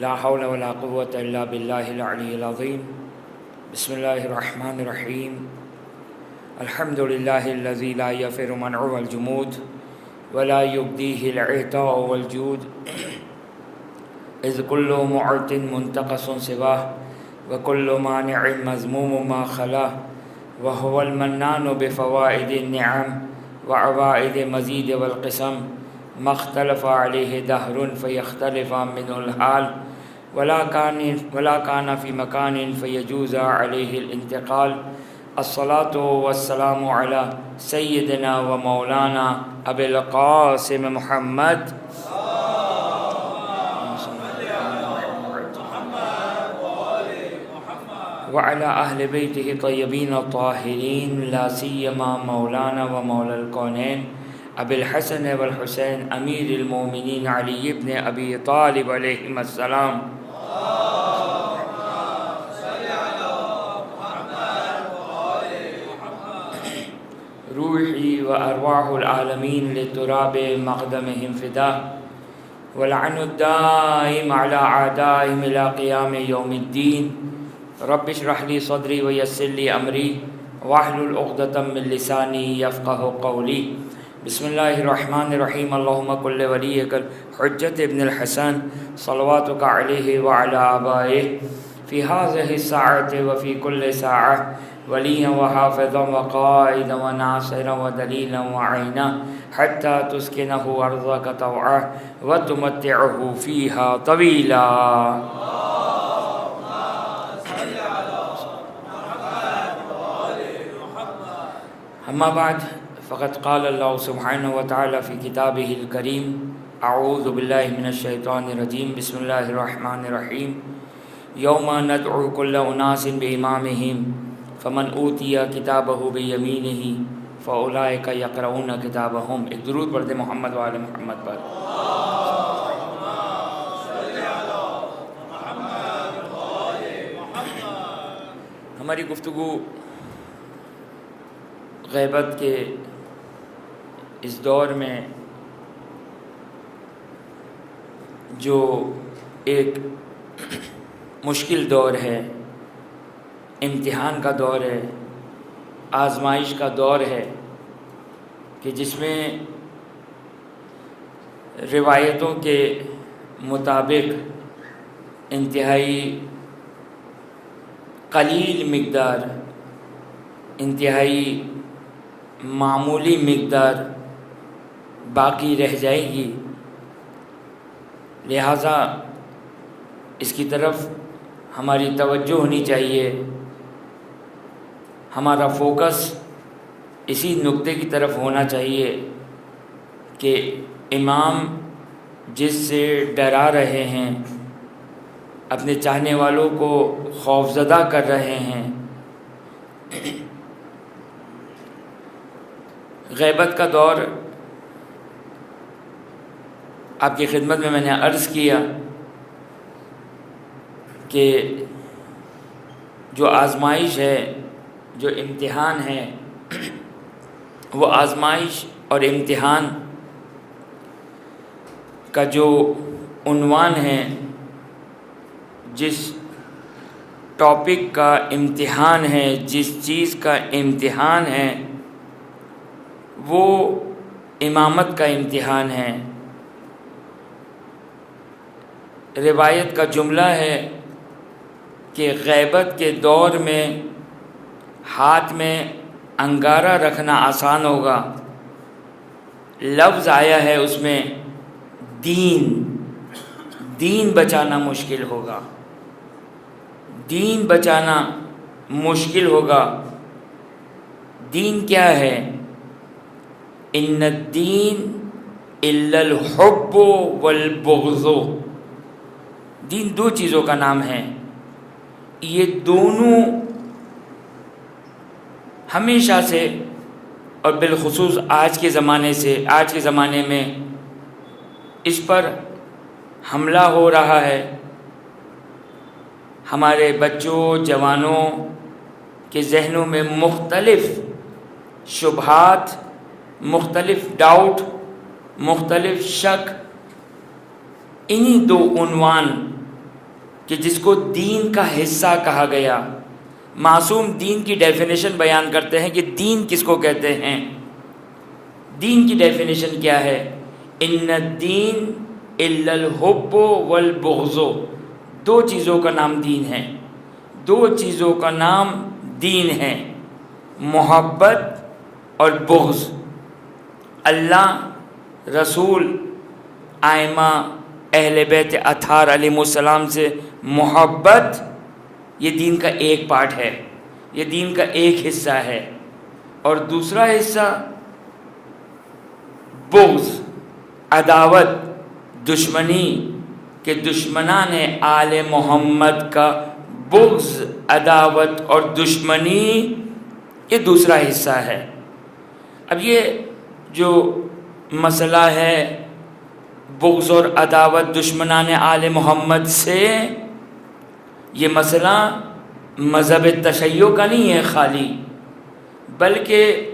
لا حول ولا قوة إلا بالله العلي العظيم. بسم الله الرحمن الرحيم. الحمد لله الذي لا يفر منعه والجمود ولا يبديه العطاء والجود، إذ كل معط منتقص سواه وكل مانع مذموم ما خلاه، وهو المنان بفوائد النعم وعوائد مزيد والقسم، ما اختلف عليه دهر فيختلف منه الحال، ولا كان في مكان فيجوز عليه الانتقال. الصلاة والسلام على سيدنا ومولانا أبي القاسم محمد وعلى أهل بيته طيبين الطاهرين، لا سيما مولانا ومولى الكونين أبي الحسن والحسين أمير المؤمنين علي بن أبي طالب عليهم السلام. روحي وأرواح العالمين لتراب مقدمهم فداه، ولعن الدائم على أعدائهم إلى قيام يوم الدين. رب اشرح لي صدري ويسر لي أمري واحلل عقدة من لساني يفقه قولي. بسم الله الرحمن الرحيم. اللهم كن لوليك الحجة ابن الحسن صلواتك عليه وعلى آبائه في هذه الساعة وفي كل ساعة وليا وحافظا وقائدا وناصرا ودليلا وعينا، حتى تسكنه أرضك طوعا وتمتعه فيها طويلا. أما بعد، فقد قال الله سبحانه وتعالى في كتابه الكريم: أعوذ بالله من الشيطان الرجيم، بسم الله الرحمن الرحيم. يوم ندعو كل أناس بإمامهم فمن أوتي كتابه بيمينه فأولئك يقرؤون كتابهم. ایک درود پڑھتے محمد وآل محمد پر. ہماری گفتگو غیبت کے اس دور میں جو ایک مشکل دور ہے، امتحان کا دور ہے، آزمائش کا دور ہے، کہ جس میں روایتوں کے مطابق انتہائی قلیل مقدار، انتہائی معمولی مقدار باقی رہ جائے گی، لہٰذا اس کی طرف ہماری توجہ ہونی چاہیے، ہمارا فوکس اسی نقطے کی طرف ہونا چاہیے کہ امام جس سے ڈرا رہے ہیں، اپنے چاہنے والوں کو خوفزدہ کر رہے ہیں، غیبت کا دور آپ کی خدمت میں نے عرض کیا کہ جو آزمائش ہے، جو امتحان ہے، وہ آزمائش اور امتحان کا جو عنوان ہے، جس ٹاپک کا امتحان ہے، جس چیز کا امتحان ہے، وہ امامت کا امتحان ہے. روایت کا جملہ ہے کہ غیبت کے دور میں ہاتھ میں انگارہ رکھنا آسان ہوگا، لفظ آیا ہے اس میں دین بچانا مشکل ہوگا، دین بچانا مشکل ہوگا. دین کیا ہے؟ ان الدین الا الحب والبغض. دین دو چیزوں کا نام ہے، یہ دونوں ہمیشہ سے اور بالخصوص آج کے زمانے میں اس پر حملہ ہو رہا ہے. ہمارے بچوں، جوانوں کے ذہنوں میں مختلف شبہات، مختلف ڈاؤٹ، مختلف شک انہی دو عنوان کہ جس کو دین کا حصہ کہا گیا. معصوم دین کی ڈیفینیشن بیان کرتے ہیں کہ دین کس کو کہتے ہیں. دین کی ڈیفینیشن کیا ہے؟ ان الدین الا الحب والبغض. دو چیزوں کا نام دین ہے. دو چیزوں کا نام دین ہے، محبت اور بغض. اللہ، رسول، ائمہ، اہل بیت اطہار علیہ السلام سے محبت، یہ دین کا ایک پارٹ ہے، یہ دین کا ایک حصہ ہے. اور دوسرا حصہ بغض، عداوت، دشمنی، کہ دشمنان آل محمد کا بغض، عداوت اور دشمنی یہ دوسرا حصہ ہے. اب یہ جو مسئلہ ہے بغض اور عداوت دشمنان آل محمد سے، یہ مسئلہ مذہب تشیع کا نہیں ہے خالی، بلکہ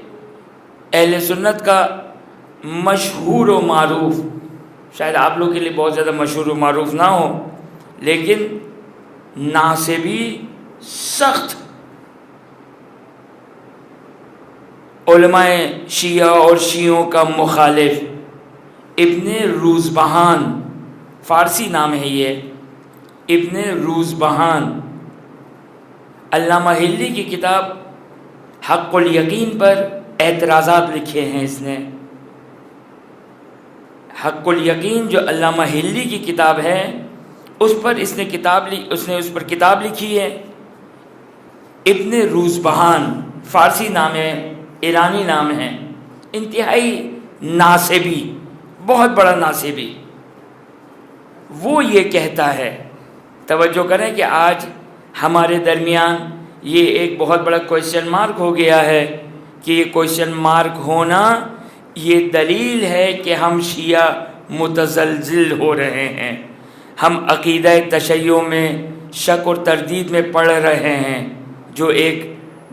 اہل سنت کا مشہور و معروف، شاید آپ لوگ کے لیے بہت زیادہ مشہور و معروف نہ ہو، لیکن ناصبی سخت علماء شیعہ اور شیعوں کا مخالف ابن روزبہان، فارسی نام ہے یہ، ابن روزبہان. علامہ ہلی کی کتاب حق الیقین پر اعتراضات لکھے ہیں اس نے. حق الیقین جو علامہ ہلی کی کتاب ہے، اس پر اس نے اس پر کتاب لکھی ہے. ابن روزبہان فارسی نام ہے، ایرانی نام ہے، انتہائی ناصبی، بہت بڑا ناصبی. وہ یہ کہتا ہے، توجہ کریں کہ آج ہمارے درمیان یہ ایک بہت بڑا کویشچن مارک ہو گیا ہے، کہ یہ کویشچن مارک ہونا یہ دلیل ہے کہ ہم شیعہ متزلزل ہو رہے ہیں، ہم عقیدہ تشیع میں شک اور تردید میں پڑ رہے ہیں، جو ایک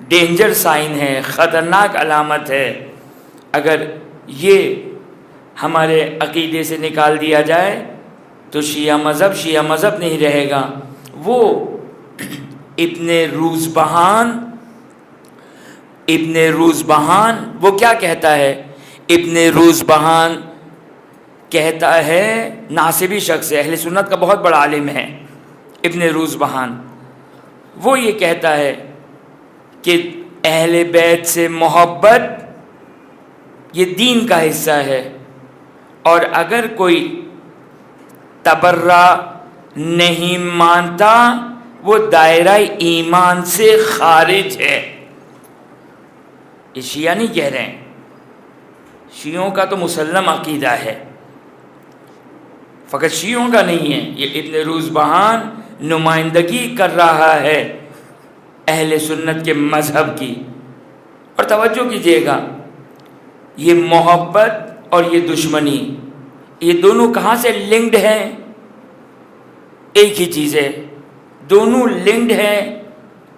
ڈینجر سائن ہے، خطرناک علامت ہے. اگر یہ ہمارے عقیدے سے نکال دیا جائے تو شیعہ مذہب نہیں رہے گا. وہ ابن روزبہان وہ کیا کہتا ہے؟ ابن روزبہان کہتا ہے، ناصبی شخص ہے، اہل سنت کا بہت بڑا عالم ہے ابن روزبہان. وہ یہ کہتا ہے کہ اہل بیت سے محبت یہ دین کا حصہ ہے، اور اگر کوئی تبرہ نہیں مانتا وہ دائرہ ایمان سے خارج ہے. یہ شیعہ نہیں کہہ رہے ہیں، شیعوں کا تو مسلم عقیدہ ہے، فقط شیعوں کا نہیں ہے. یہ ابن روزبہان نمائندگی کر رہا ہے اہل سنت کے مذہب کی. اور توجہ کیجئے گا، یہ محبت اور یہ دشمنی، یہ دونوں کہاں سے لنکڈ ہیں؟ ایک ہی چیز ہے، دونوں لنکڈ ہیں.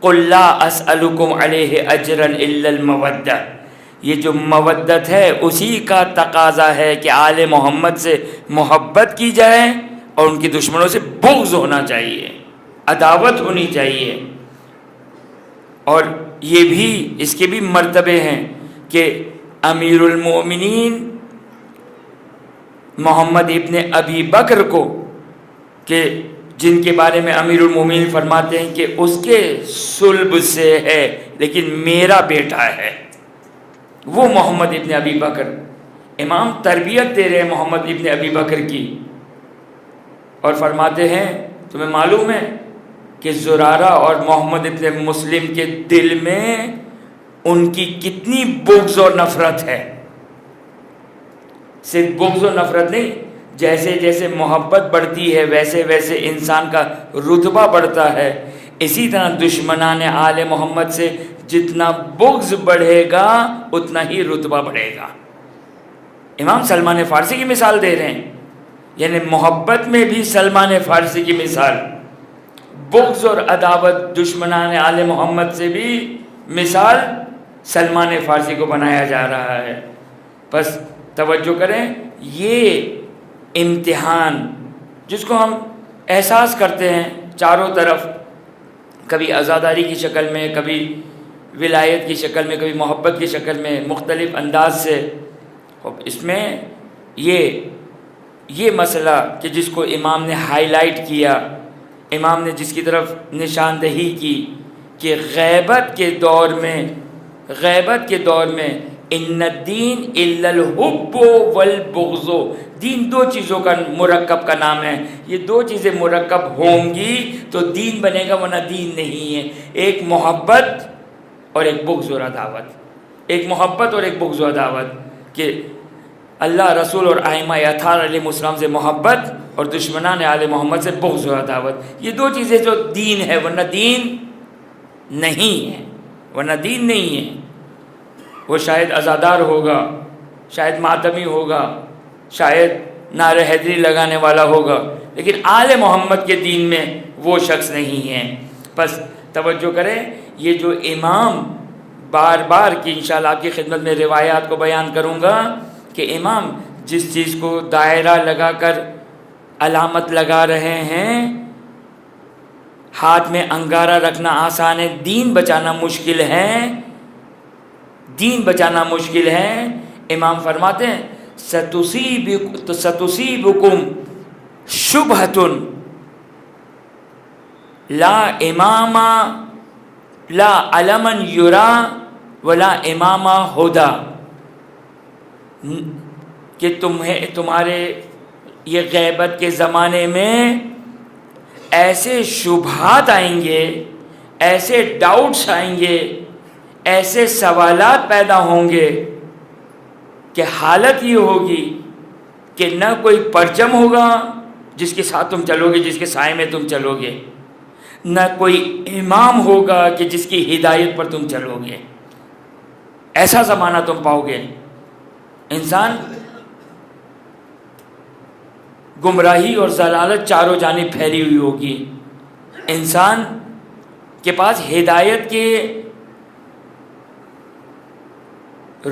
قُلْ لَا أَسْأَلُكُمْ عَلَيْهِ أَجْرًا إِلَّا الْمَوَدَّةَ. یہ جو مودت ہے اسی کا تقاضا ہے کہ آل محمد سے محبت کی جائے اور ان کی دشمنوں سے بغض ہونا چاہیے، عداوت ہونی چاہیے. اور یہ بھی اس کے بھی مرتبے ہیں کہ امیر المومنین محمد ابن ابی بکر کو، کہ جن کے بارے میں امیر المومنین فرماتے ہیں کہ اس کے صلب سے ہے لیکن میرا بیٹا ہے، وہ محمد ابن ابی بکر. امام تربیت دے رہے ہیں محمد ابن ابی بکر کی، اور فرماتے ہیں تمہیں معلوم ہے کہ زرارہ اور محمد ابن مسلم کے دل میں ان کی کتنی بغض اور نفرت ہے. صرف بغض و نفرت نہیں، جیسے جیسے محبت بڑھتی ہے ویسے ویسے انسان کا رتبہ بڑھتا ہے. اسی طرح دشمنان آل محمد سے جتنا بغض بڑھے گا اتنا ہی رتبہ بڑھے گا. امام سلمان فارسی کی مثال دے رہے ہیں، یعنی محبت میں بھی سلمان فارسی کی مثال، بغض اور عداوت دشمنان آل محمد سے بھی مثال سلمان فارسی کو بنایا جا رہا ہے. بس توجہ کریں، یہ امتحان جس کو ہم احساس کرتے ہیں چاروں طرف کبھی عزاداری کی شکل میں، کبھی ولایت کی شکل میں، کبھی محبت کی شکل میں، مختلف انداز سے. اس میں یہ مسئلہ کہ جس کو امام نے ہائی لائٹ کیا، امام نے جس کی طرف نشاندہی کی کہ غیبت کے دور میں ان الدین الا الحب والبغض، دین دو چیزوں کا مرکب کا نام ہے. یہ دو چیزیں مرکب ہوں گی تو دین بنے گا، ورنہ دین نہیں ہے. ایک محبت اور ایک بغض اور عداوت، ایک محبت اور ایک بغض و عداوت، کہ اللہ رسول اور ائمہ اطہار علیہ السلام سے محبت اور دشمنان آل محمد سے بغض و عداوت. یہ دو چیزیں جو دین ہے، ورنہ دین نہیں ہے. وہ شاید عزادار ہوگا، شاید ماتمی ہوگا، شاید نعرہ حیدری لگانے والا ہوگا، لیکن آل محمد کے دین میں وہ شخص نہیں ہے. بس توجہ کریں، یہ جو امام بار بار کی انشاءاللہ آپ کی خدمت میں روایات کو بیان کروں گا کہ امام جس چیز کو دائرہ لگا کر علامت لگا رہے ہیں، ہاتھ میں انگارہ رکھنا آسان ہے، دین بچانا مشکل ہے. امام فرماتے ہیں ستصیبکم شبہۃ لا امام لا علما یرا ولا امام ہدا، کہ تمہارے یہ غیبت کے زمانے میں ایسے شبہات آئیں گے، ایسے ڈاؤٹس آئیں گے، ایسے سوالات پیدا ہوں گے کہ حالت یہ ہوگی کہ نہ کوئی پرچم ہوگا جس کے ساتھ تم چلو گے، جس کے سائے میں تم چلو گے، نہ کوئی امام ہوگا کہ جس کی ہدایت پر تم چلو گے. ایسا زمانہ تم پاؤ گے. انسان گمراہی اور ضلالت چاروں جانب پھیلی ہوئی ہوگی. انسان کے پاس ہدایت کے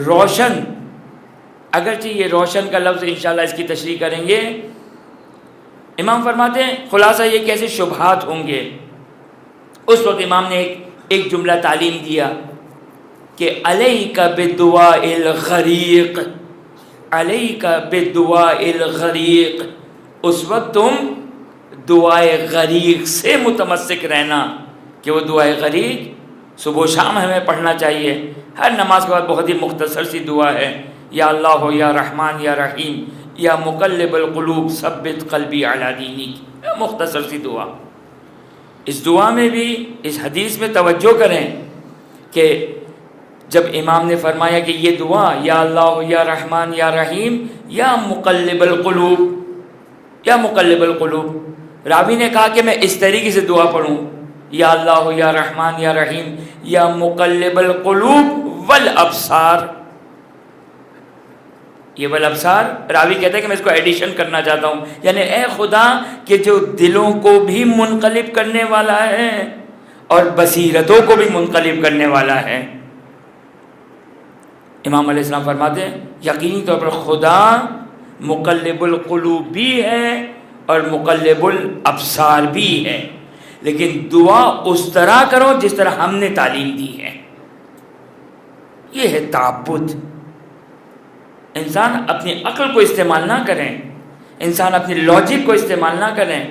روشن، اگرچہ یہ روشن کا لفظ انشاءاللہ اس کی تشریح کریں گے، امام فرماتے ہیں خلاصہ یہ کیسے شبہات ہوں گے. اس وقت امام نے ایک جملہ تعلیم دیا کہ علیک بدعاء الغریق، علیک بدعاء الغریق، اس وقت تم دعائے غریق سے متمسک رہنا. کہ وہ دعائے غریق صبح و شام ہمیں پڑھنا چاہیے. ہر نماز کے بعد بہت ہی مختصر سی دعا ہے، یا اللہ ہو یا رحمان یا رحیم یا مقلب القلوب ثبت قلبی علی دینک، مختصر سی دعا. اس دعا میں بھی اس حدیث میں توجہ کریں کہ جب امام نے فرمایا کہ یہ دعا یا اللہ ہو یا رحمان یا رحیم یا مقلب القلوب، یا مقلب القلوب، راوی نے کہا کہ میں اس طریقے سے دعا پڑھوں، یا اللہ ہو یا رحمان یا رحیم یا مقلب القلوب والابصار. یہ والابصار راوی کہتا ہے کہ میں اس کو ایڈیشن کرنا چاہتا ہوں، یعنی اے خدا کہ جو دلوں کو بھی منقلب کرنے والا ہے اور بصیرتوں کو بھی منقلب کرنے والا ہے. امام علیہ السلام فرماتے ہیں یقینی طور پر خدا مقلب القلوب بھی ہے اور مقلب الابصار بھی ہے، لیکن دعا اس طرح کرو جس طرح ہم نے تعلیم دی ہے. یہ ہے تعبد. انسان اپنی عقل کو استعمال نہ کریں، انسان اپنی لاجک کو استعمال نہ کریں،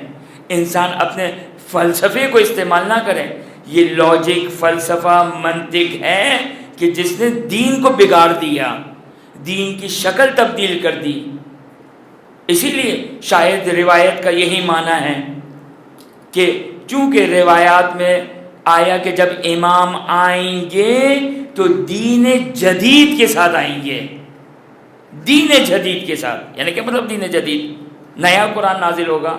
انسان اپنے فلسفے کو استعمال نہ کریں. یہ لاجک، فلسفہ، منطق ہے کہ جس نے دین کو بگاڑ دیا، دین کی شکل تبدیل کر دی. اسی لیے شاید روایت کا یہی معنی ہے کہ چونکہ روایات میں آیا کہ جب امام آئیں گے تو دین جدید کے ساتھ آئیں گے. دین جدید کے ساتھ یعنی کہ مطلب دین جدید، نیا قرآن نازل ہوگا،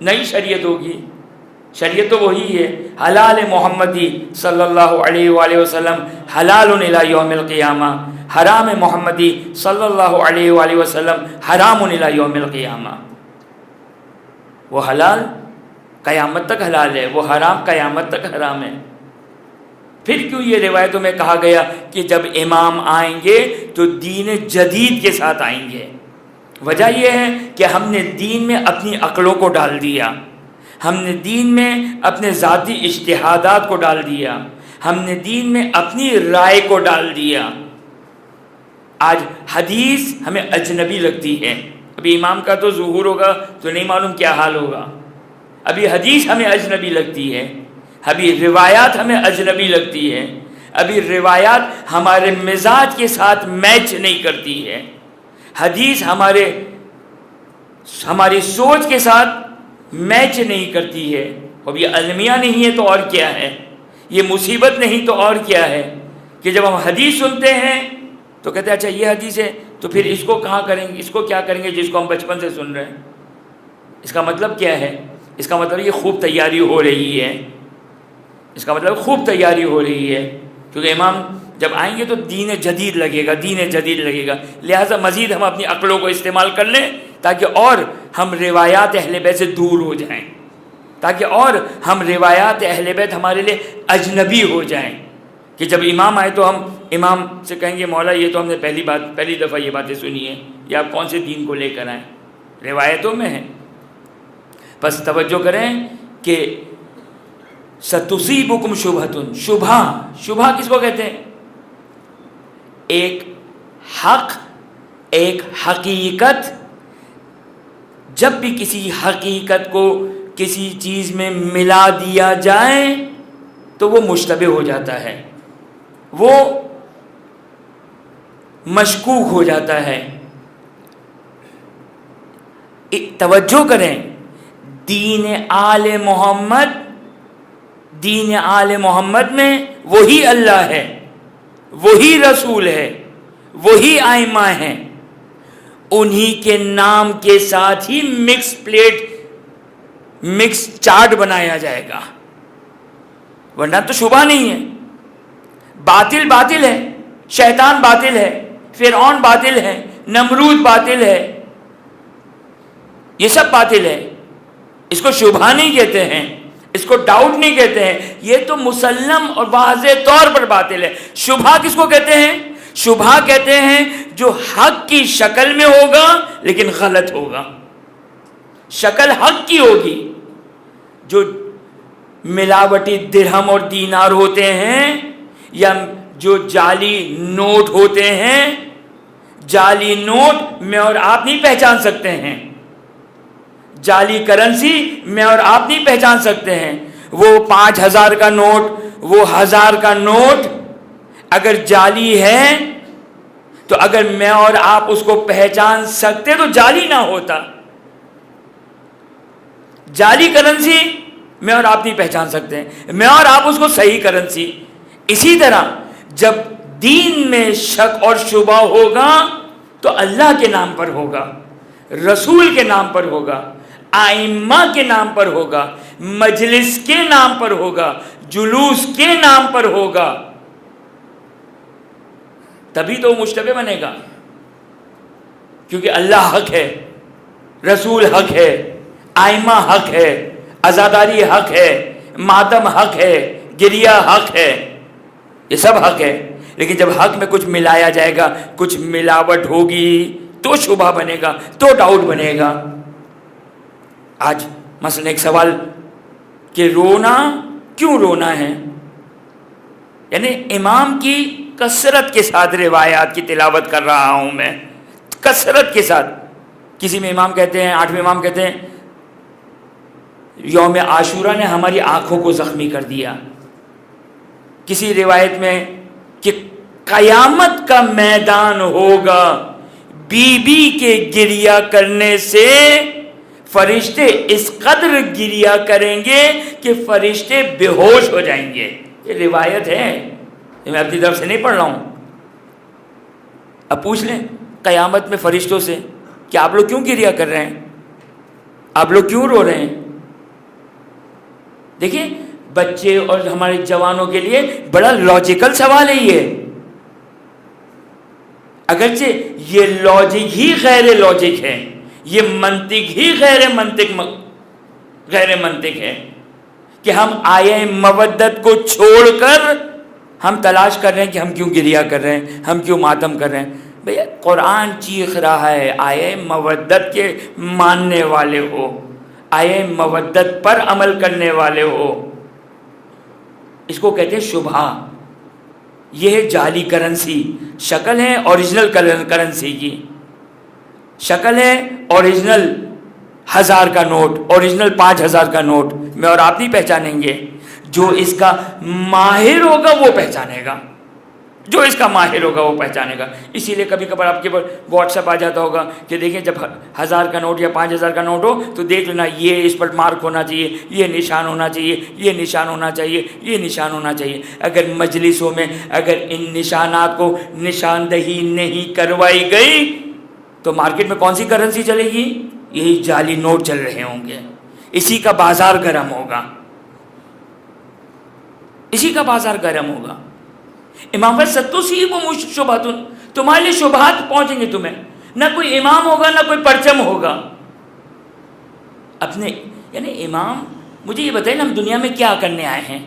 نئی شریعت ہوگی. شریعت تو وہی ہے، حلال محمدی صلی اللہ علیہ وآلہ وسلم حلال الی یوم القیامہ، حرام محمدی صلی اللہ علیہ وآلہ وسلم حرام الی یوم القیامہ. وہ حلال قیامت تک حلال ہے، وہ حرام قیامت تک حرام ہے. پھر کیوں یہ روایتوں میں کہا گیا کہ جب امام آئیں گے تو دین جدید کے ساتھ آئیں گے؟ وجہ یہ ہے کہ ہم نے دین میں اپنی عقلوں کو ڈال دیا، ہم نے دین میں اپنے ذاتی اجتہادات کو ڈال دیا، ہم نے دین میں اپنی رائے کو ڈال دیا۔ آج حدیث ہمیں اجنبی لگتی ہے، ابھی امام کا تو ظہور ہوگا تو نہیں معلوم کیا حال ہوگا، ابھی حدیث ہمیں اجنبی لگتی ہے، ابھی روایات ہمیں اجنبی لگتی ہے، ابھی روایات ہمارے مزاج کے ساتھ میچ نہیں کرتی ہے، حدیث ہماری سوچ کے ساتھ میچ نہیں کرتی ہے۔ اب یہ المیہ نہیں ہے تو اور کیا ہے، یہ مصیبت نہیں تو اور کیا ہے کہ جب ہم حدیث سنتے ہیں تو کہتے ہیں اچھا یہ حدیث ہے تو پھر اس کو کہاں کریں گے، اس کو کیا کریں گے جس کو ہم بچپن سے سن رہے ہیں۔ اس کا مطلب کیا ہے؟ اس کا مطلب یہ خوب تیاری ہو رہی ہے، اس کا مطلب خوب تیاری ہو رہی ہے، کیونکہ امام جب آئیں گے تو دین جدید لگے گا، دین جدید لگے گا، لہٰذا مزید ہم اپنی عقلوں کو استعمال کر لیں تاکہ اور ہم روایات اہل بیت سے دور ہو جائیں، تاکہ اور ہم روایات اہل بیت ہمارے لیے اجنبی ہو جائیں، کہ جب امام آئے تو ہم امام سے کہیں گے مولا یہ تو ہم نے پہلی دفعہ یہ باتیں سنی ہیں، یا آپ کون سے دین کو لے کر آئیں، روایتوں میں ہیں۔ بس توجہ کریں کہ ستصیبکم شبہۃ، شبہ کس کو کہتے ہیں؟ ایک حق، ایک حقیقت، جب بھی کسی حقیقت کو کسی چیز میں ملا دیا جائے تو وہ مشتبہ ہو جاتا ہے، وہ مشکوک ہو جاتا ہے۔ توجہ کریں، دین آل محمد میں وہی اللہ ہے، وہی رسول ہے، وہی ائمہ ہیں، انہی کے نام کے ساتھ ہی مکس چارٹ بنایا جائے گا، ورنہ تو شبہ نہیں ہے۔ باطل ہے، شیطان باطل ہے، فرعون باطل ہے، نمرود باطل ہے، یہ سب باطل ہے، اس کو شبہ نہیں کہتے ہیں، اس کو ڈاؤٹ نہیں کہتے ہیں، یہ تو مسلم اور واضح طور پر باطل ہے۔ شبہ کس کو کہتے ہیں؟ شبہ کہتے ہیں جو حق کی شکل میں ہوگا لیکن غلط ہوگا، شکل حق کی ہوگی، جو ملاوٹی درہم اور دینار ہوتے ہیں، یا جو جعلی نوٹ ہوتے ہیں، جعلی نوٹ میں اور آپ نہیں پہچان سکتے ہیں، جعلی کرنسی میں اور آپ نہیں پہچان سکتے ہیں۔ وہ 5000 کا نوٹ، وہ 1000 کا نوٹ اگر جعلی ہے تو اگر میں اور آپ اس کو پہچان سکتے تو جعلی نہ ہوتا، جعلی کرنسی میں اور آپ نہیں پہچان سکتے ہیں، میں اور آپ اس کو صحیح کرنسی۔ اسی طرح جب دین میں شک اور شبہ ہوگا تو اللہ کے نام پر ہوگا، رسول کے نام پر ہوگا، ائمہ کے نام پر ہوگا، مجلس کے نام پر ہوگا، جلوس کے نام پر ہوگا، تبھی تو مشتبہ بنے گا، کیونکہ اللہ حق ہے، رسول حق ہے، ائمہ حق ہے، عزاداری حق ہے، ماتم حق ہے، گریہ حق ہے، یہ سب حق ہے۔ لیکن جب حق میں کچھ ملایا جائے گا، کچھ ملاوٹ ہوگی تو شبہ بنے گا، تو ڈاؤٹ بنے گا۔ آج مثلا ایک سوال کہ رونا کیوں رونا ہے، یعنی امام کی کثرت کے ساتھ روایات کی تلاوت کر رہا ہوں میں، کثرت کے ساتھ۔ کسی میں امام کہتے ہیں، 8ویں امام کہتے ہیں یوم عاشورہ نے ہماری آنکھوں کو زخمی کر دیا، کسی روایت میں کہ قیامت کا میدان ہوگا، بی بی کے گریہ کرنے سے فرشتے اس قدر گریہ کریں گے کہ فرشتے بے ہوش ہو جائیں گے۔ یہ روایت ہے، یہ میں اپنی طرف سے نہیں پڑھ رہا ہوں۔ اب پوچھ لیں قیامت میں فرشتوں سے کہ آپ لوگ کیوں گریہ کر رہے ہیں، آپ لوگ کیوں رو رہے ہیں؟ دیکھیں بچے اور ہمارے جوانوں کے لیے بڑا لاجیکل سوال ہے یہ، اگرچہ یہ لاجک ہی غیر لاجک ہے، یہ منطق ہی غیر منطق ہے کہ ہم آیہ مودت کو چھوڑ کر ہم تلاش کر رہے ہیں کہ ہم کیوں گریہ کر رہے ہیں، ہم کیوں ماتم کر رہے ہیں۔ بھئی قرآن چیخ رہا ہے آیہ مودت کے ماننے والے ہو، آئے مودت پر عمل کرنے والے ہو. اس کو کہتے ہیں شبہ. یہ ہے جعلی کرنسی. شکل ہے اوریجنل کرنسی کی، شکل ہے اوریجنل 1000 کا نوٹ، اوریجنل 5000 کا نوٹ. میں اور آپ نہیں پہچانیں گے، جو اس کا ماہر ہوگا وہ پہچانے گا، جو اس کا ماہر ہوگا وہ پہچانے گا. اسی لیے کبھی کبھار آپ کے پاس واٹس ایپ آ جاتا ہوگا کہ دیکھیں جب 1000 کا نوٹ یا 5000 کا نوٹ ہو تو دیکھ لینا یہ اس پر مارک ہونا چاہیے، یہ نشان ہونا چاہیے، یہ نشان ہونا چاہیے، یہ نشان ہونا چاہیے. اگر مجلسوں میں اگر ان نشانات کو نشاندہی نہیں کروائی گئی تو مارکیٹ میں کون سی کرنسی چلے گی؟ یہی جعلی نوٹ چل رہے ہوں گے. اسی کا بازار گرم ہوگا، اسی کا بازار گرم ہوگا. امام ستُصِیبُکُم شُبْہَۃٌ، تمہارے لیے شبہات پہنچیں گے تمہیں. نہ کوئی امام ہوگا نہ کوئی پرچم ہوگا. اپنے یعنی امام، مجھے یہ بتائیں نا ہم دنیا میں کیا کرنے آئے ہیں؟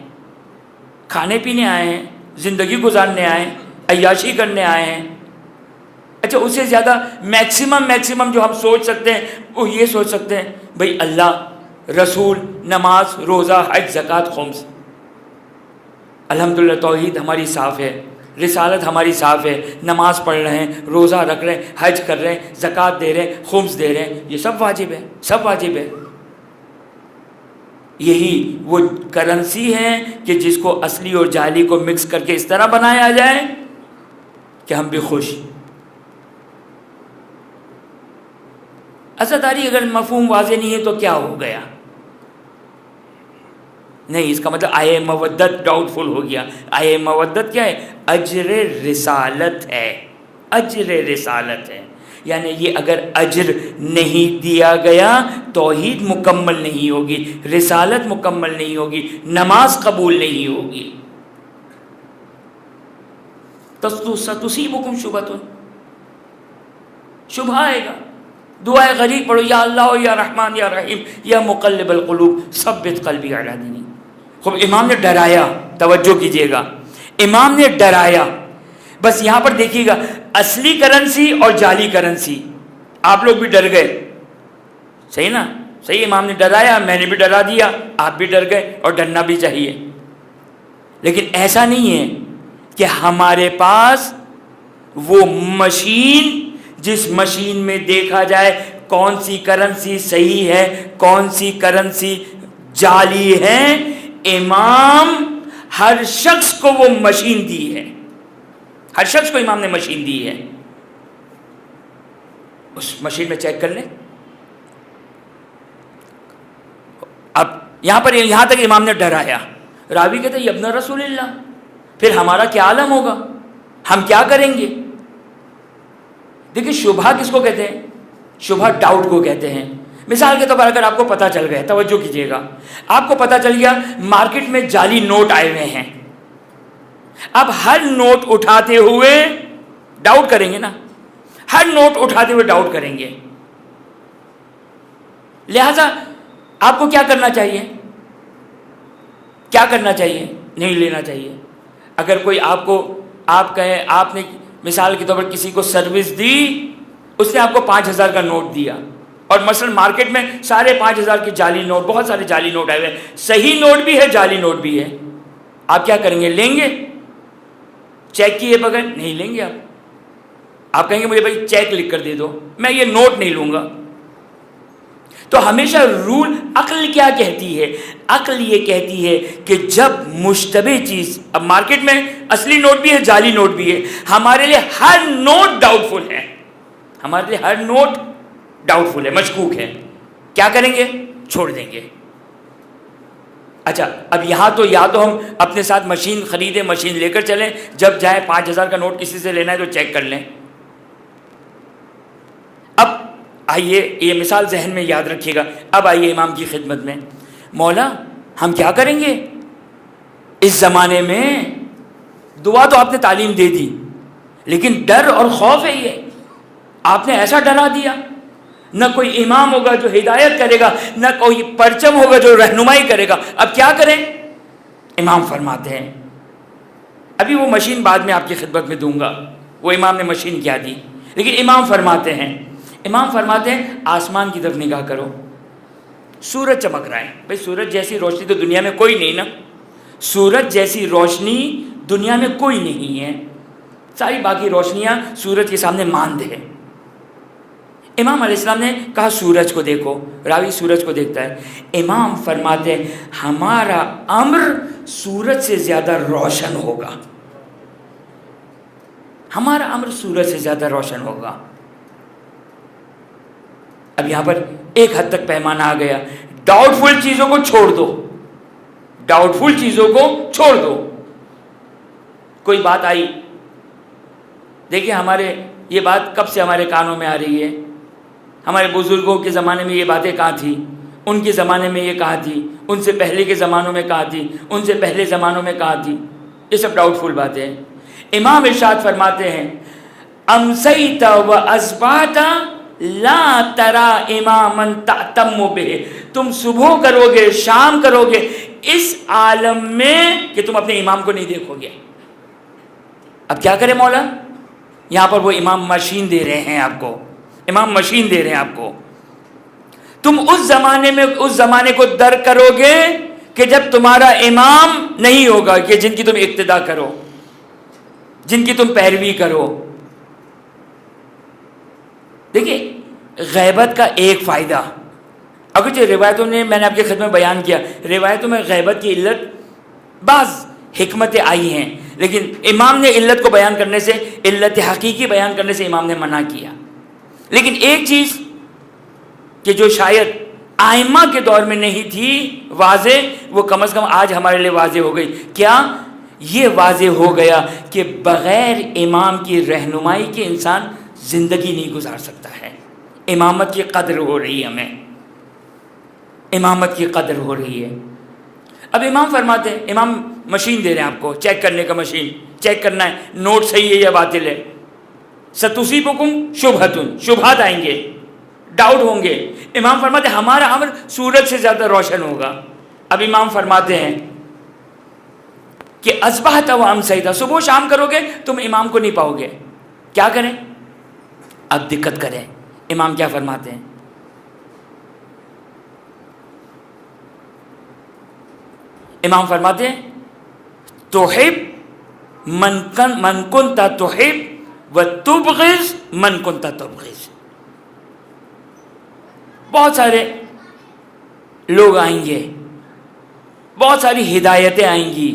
کھانے پینے آئے ہیں، زندگی گزارنے آئے ہیں، عیاشی کرنے آئے ہیں. اچھا اس سے زیادہ میکسیمم جو ہم سوچ سکتے ہیں وہ یہ سوچ سکتے ہیں بھئی اللہ، رسول، نماز، روزہ، حج، زکوٰۃ، خمس. الحمدللہ توحید ہماری صاف ہے، رسالت ہماری صاف ہے، نماز پڑھ رہے ہیں، روزہ رکھ رہے ہیں، حج کر رہے ہیں، زکوٰۃ دے رہے ہیں، خمس دے رہے ہیں. یہ سب واجب ہے، سب واجب ہے. یہی وہ کرنسی ہے کہ جس کو اصلی اور جعلی کو مکس کر کے اس طرح بنایا جائے کہ ہم بھی خوش. عزاداری اگر مفہوم واضح نہیں ہے تو کیا ہو گیا؟ نہیں، اس کا مطلب آئے مودت ڈاؤٹ فل ہو گیا. آئے مودت کیا ہے؟ اجر رسالت ہے، اجر رسالت ہے. یعنی یہ اگر اجر نہیں دیا گیا توحید مکمل نہیں ہوگی، رسالت مکمل نہیں ہوگی، نماز قبول نہیں ہوگی. ستُصِیبُکُم شُبْہَۃٌ، شبہ آئے گا. دعائے غریب پڑھو، یا اللہ یا رحمان یا رحیم یا مقلب القلوب ثبت قلبی علی دینک. خوب امام نے ڈرایا، توجہ کیجئے گا، امام نے ڈرایا. بس یہاں پر دیکھیے گا اصلی کرنسی اور جعلی کرنسی. آپ لوگ بھی ڈر گئے، صحیح نا؟ صحیح، امام نے ڈرایا، میں نے بھی ڈرا دیا، آپ بھی ڈر گئے، اور ڈرنا بھی چاہیے. لیکن ایسا نہیں ہے کہ ہمارے پاس وہ مشین جس مشین میں دیکھا جائے کون سی کرنسی صحیح ہے کون سی کرنسی جعلی ہے. امام ہر شخص کو وہ مشین دی ہے، ہر شخص کو امام نے مشین دی ہے. اس مشین میں چیک کر لیں. اب یہاں تک امام نے ڈرایا. راوی کہتے ہیں ابن رسول اللہ، پھر ہمارا کیا عالم ہوگا، ہم کیا کریں گے؟ دیکھیں شبہ کس کو کہتے ہیں؟ شبہ ڈاؤٹ کو کہتے ہیں. مثال کے طور پر اگر آپ کو پتہ چل گیا، توجہ کیجئے گا، آپ کو پتہ چل گیا مارکیٹ میں جعلی نوٹ آئے ہوئے ہیں. اب ہر نوٹ اٹھاتے ہوئے ڈاؤٹ کریں گے نا، ہر نوٹ اٹھاتے ہوئے ڈاؤٹ کریں گے. لہذا آپ کو کیا کرنا چاہیے؟ کیا کرنا چاہیے؟ نہیں لینا چاہیے. اگر کوئی آپ کہیں، آپ نے مثال کے طور پر کسی کو سروس دی، اس نے آپ کو 5000 کا نوٹ دیا، اور مثلا مارکیٹ میں سارے 5000 کے جعلی نوٹ، بہت سارے جعلی نوٹ آئے ہوئے، صحیح نوٹ بھی ہے جعلی نوٹ بھی ہے. آپ کیا کریں گے؟ لیں گے؟ چیک کیے بغیر نہیں لیں گے. آپ کہیں گے مجھے بھائی چیک لکھ کر دے دو، میں یہ نوٹ نہیں لوں گا. تو ہمیشہ رول، عقل کیا کہتی ہے؟ عقل یہ کہتی ہے کہ جب مشتبہ چیز، اب مارکیٹ میں اصلی نوٹ بھی ہے جعلی نوٹ بھی ہے، ہمارے لیے ہر نوٹ ڈاؤٹ فل ہے، ہمارے لیے ہر نوٹ ڈاؤٹ فل ہے، مشکوک ہے. کیا کریں گے؟ چھوڑ دیں گے. اچھا اب یہاں تو یا تو ہم اپنے ساتھ مشین خریدیں، مشین لے کر چلیں، جب جائیں 5000 کا نوٹ کسی سے لینا ہے تو چیک کر لیں. اب آئیے، یہ مثال ذہن میں یاد رکھیے گا. اب آئیے امام کی خدمت میں. مولا ہم کیا کریں گے اس زمانے میں؟ دعا تو آپ نے تعلیم دے دی، لیکن ڈر اور خوف ہے. یہ آپ نے ایسا ڈرا دیا، نہ کوئی امام ہوگا جو ہدایت کرے گا، نہ کوئی پرچم ہوگا جو رہنمائی کرے گا. اب کیا کریں؟ امام فرماتے ہیں، ابھی وہ مشین بعد میں آپ کی خدمت میں دوں گا، وہ امام نے مشین کیا دی، لیکن امام فرماتے ہیں آسمان کی طرف نگاہ کرو. سورج چمک رہا ہے. بھائی سورج جیسی روشنی تو دنیا میں کوئی نہیں نا. سورج جیسی روشنی دنیا میں کوئی نہیں ہے. ساری باقی روشنیاں سورج کے سامنے ماند ہے. امام علیہ السلام نے کہا سورج کو دیکھو. راوی سورج کو دیکھتا ہے. امام فرماتے ہیں ہمارا امر سورج سے زیادہ روشن ہوگا. ہمارا امر سورج سے زیادہ روشن ہوگا. اب یہاں پر ایک حد تک پیمانہ آ گیا. ڈاؤٹ فل چیزوں کو چھوڑ دو. ڈاؤٹ فل چیزوں کو چھوڑ دو. کوئی بات آئی, دیکھیں ہمارے یہ بات کب سے ہمارے کانوں میں آ رہی ہے. ہمارے بزرگوں کے زمانے میں یہ باتیں کہاں تھی, ان کے زمانے میں یہ کہاں تھی, ان سے پہلے کے زمانوں میں کہاں تھی, ان سے پہلے زمانوں میں کہاں تھی. یہ سب ڈاؤٹ فل باتیں ہیں. امام ارشاد فرماتے ہیں امسیت و اصبحت لا ترى اماما تأتم به. تم صبح کرو گے, شام کرو گے اس عالم میں کہ تم اپنے امام کو نہیں دیکھو گے. اب کیا کرے مولا؟ یہاں پر وہ امام مشین دے رہے ہیں آپ کو. امام مشین دے رہے ہیں آپ کو. تم اس زمانے میں اس زمانے کو در کرو گے کہ جب تمہارا امام نہیں ہوگا, کہ جن کی تم اقتدا کرو, جن کی تم پیروی کرو. دیکھیے غیبت کا ایک فائدہ, اگرچہ روایتوں نے, میں نے آپ کی خدمت میں بیان کیا, روایتوں میں غیبت کی علت بعض حکمتیں آئی ہیں, لیکن امام نے علت کو بیان کرنے سے, علت حقیقی بیان کرنے سے امام نے منع کیا. لیکن ایک چیز کہ جو شاید آئمہ کے دور میں نہیں تھی واضح, وہ کم از کم آج ہمارے لیے واضح ہو گئی. کیا یہ واضح ہو گیا کہ بغیر امام کی رہنمائی کے انسان زندگی نہیں گزار سکتا ہے. امامت کی قدر ہو رہی ہے, ہمیں امامت کی قدر ہو رہی ہے. اب امام فرماتے ہیں, امام مشین دے رہے ہیں آپ کو, چیک کرنے کا مشین, چیک کرنا ہے نوٹ صحیح ہے یا باطل ہے. ستصیبکم شبہۃ, شبہات آئیں گے, ڈاؤٹ ہوں گے. امام فرماتے ہیں ہمارا امر سورج سے زیادہ روشن ہوگا. اب امام فرماتے ہیں کہ اصبحت و امسیت, صبح و شام کرو گے تم امام کو نہیں پاؤ گے. کیا کریں؟ اب دقت کریں. امام کیا فرماتے ہیں؟ امام فرماتے ہیں تحب من کنت تحب و تبغض من کنت تبغض. بہت سارے لوگ آئیں گے, بہت ساری ہدایتیں آئیں گی,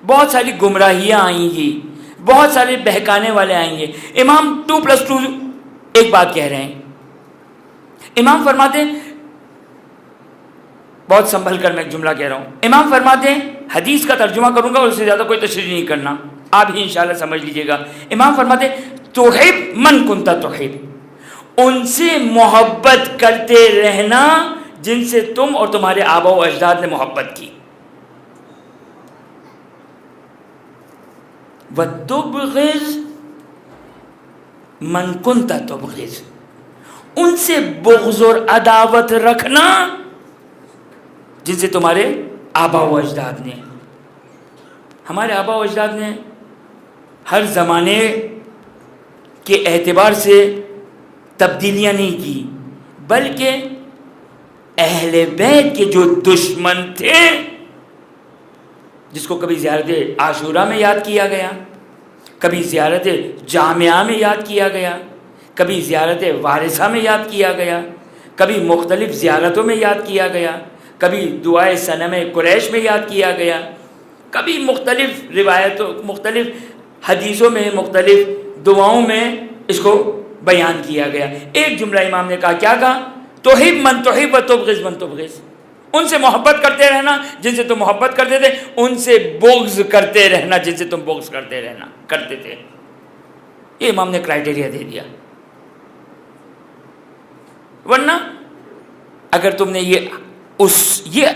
بہت ساری گمراہیاں آئیں گی, بہت سارے بہکانے والے آئیں گے. امام 2+2 ایک بات کہہ رہے ہیں. امام فرماتے ہیں, بہت سنبھل کر میں ایک جملہ کہہ رہا ہوں. امام فرماتے ہیں, حدیث کا ترجمہ کروں گا اور اس سے زیادہ کوئی تشریح نہیں کرنا, آپ ہی انشاءاللہ سمجھ لیجئے گا. امام فرماتے ہیں تحب من کنت تحب, ان سے محبت کرتے رہنا جن سے تم اور تمہارے آبا و اجداد نے محبت کی. وَتُبْغِضْ مَنْ كُنْتَ تُبْغِضْ, ان سے بغض اور عداوت رکھنا جن سے تمہارے آبا و اجداد نے. ہمارے آبا و اجداد نے ہر زمانے کے اعتبار سے تبدیلیاں نہیں کی, بلکہ اہل بیت کے جو دشمن تھے, جس کو کبھی زیارت عاشورہ میں یاد کیا گیا, کبھی زیارت جامعہ میں یاد کیا گیا, کبھی زیارت وارثہ میں یاد کیا گیا, کبھی مختلف زیارتوں میں یاد کیا گیا, کبھی دعائے صنم قریش میں یاد کیا گیا, کبھی مختلف روایتوں, مختلف حدیثوں میں, مختلف دعاؤں میں اس کو بیان کیا گیا. ایک جملہ امام نے کہا, کیا کہا؟ تحب من تحب و تبغض من تبغض, ان سے محبت کرتے رہنا جن سے تم محبت کرتے تھے, ان سے بغض کرتے رہنا جن سے تم بغض کرتے تھے. یہ امام نے کرائٹیریا دے دیا. ورنہ اگر تم نے یہ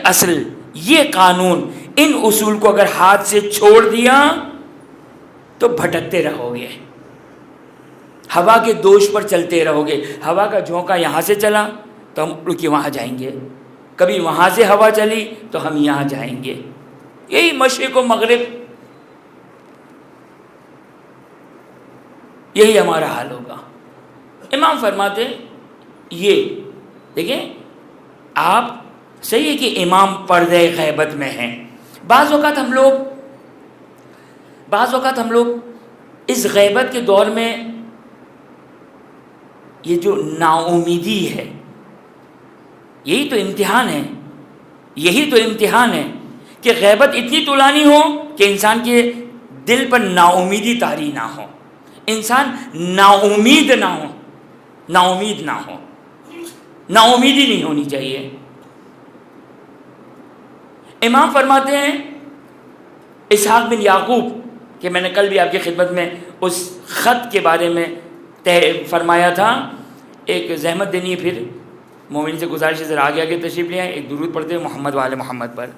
اصل, یہ قانون, ان اصول کو اگر ہاتھ سے چھوڑ دیا تو بھٹکتے رہو گے, ہوا کے دوش پر چلتے رہو گے. ہوا کا جھونکا یہاں سے چلا تو ہم رکی وہاں جائیں گے, کبھی وہاں سے ہوا چلی تو ہم یہاں جائیں گے. یہی مشرق و مغرب, یہی ہمارا حال ہوگا. امام فرماتے یہ دیکھیں, آپ صحیح ہے کہ امام پردہ غیبت میں ہیں. بعض اوقات ہم لوگ اس غیبت کے دور میں یہ جو نا امیدی ہے، یہی تو امتحان ہے کہ غیبت اتنی طولانی ہو کہ انسان کے دل پر نا امیدی طاری نہ ہو، انسان نا امیدی نہیں ہونی چاہیے. امام فرماتے ہیں اسحاق بن یعقوب کہ میں نے کل بھی آپ کی خدمت میں اس خط کے بارے میں فرمایا تھا. ایک زحمت دینی ہے، پھر مومن سے گزارش ہے ذرا آگے تشریف لے آئیں، ایک درود پڑھتے ہیں محمد وآل محمد پر.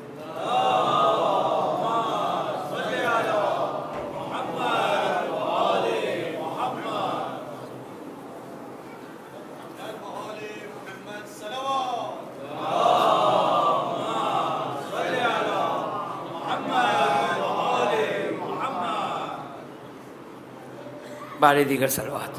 بارے دیگر صلوات.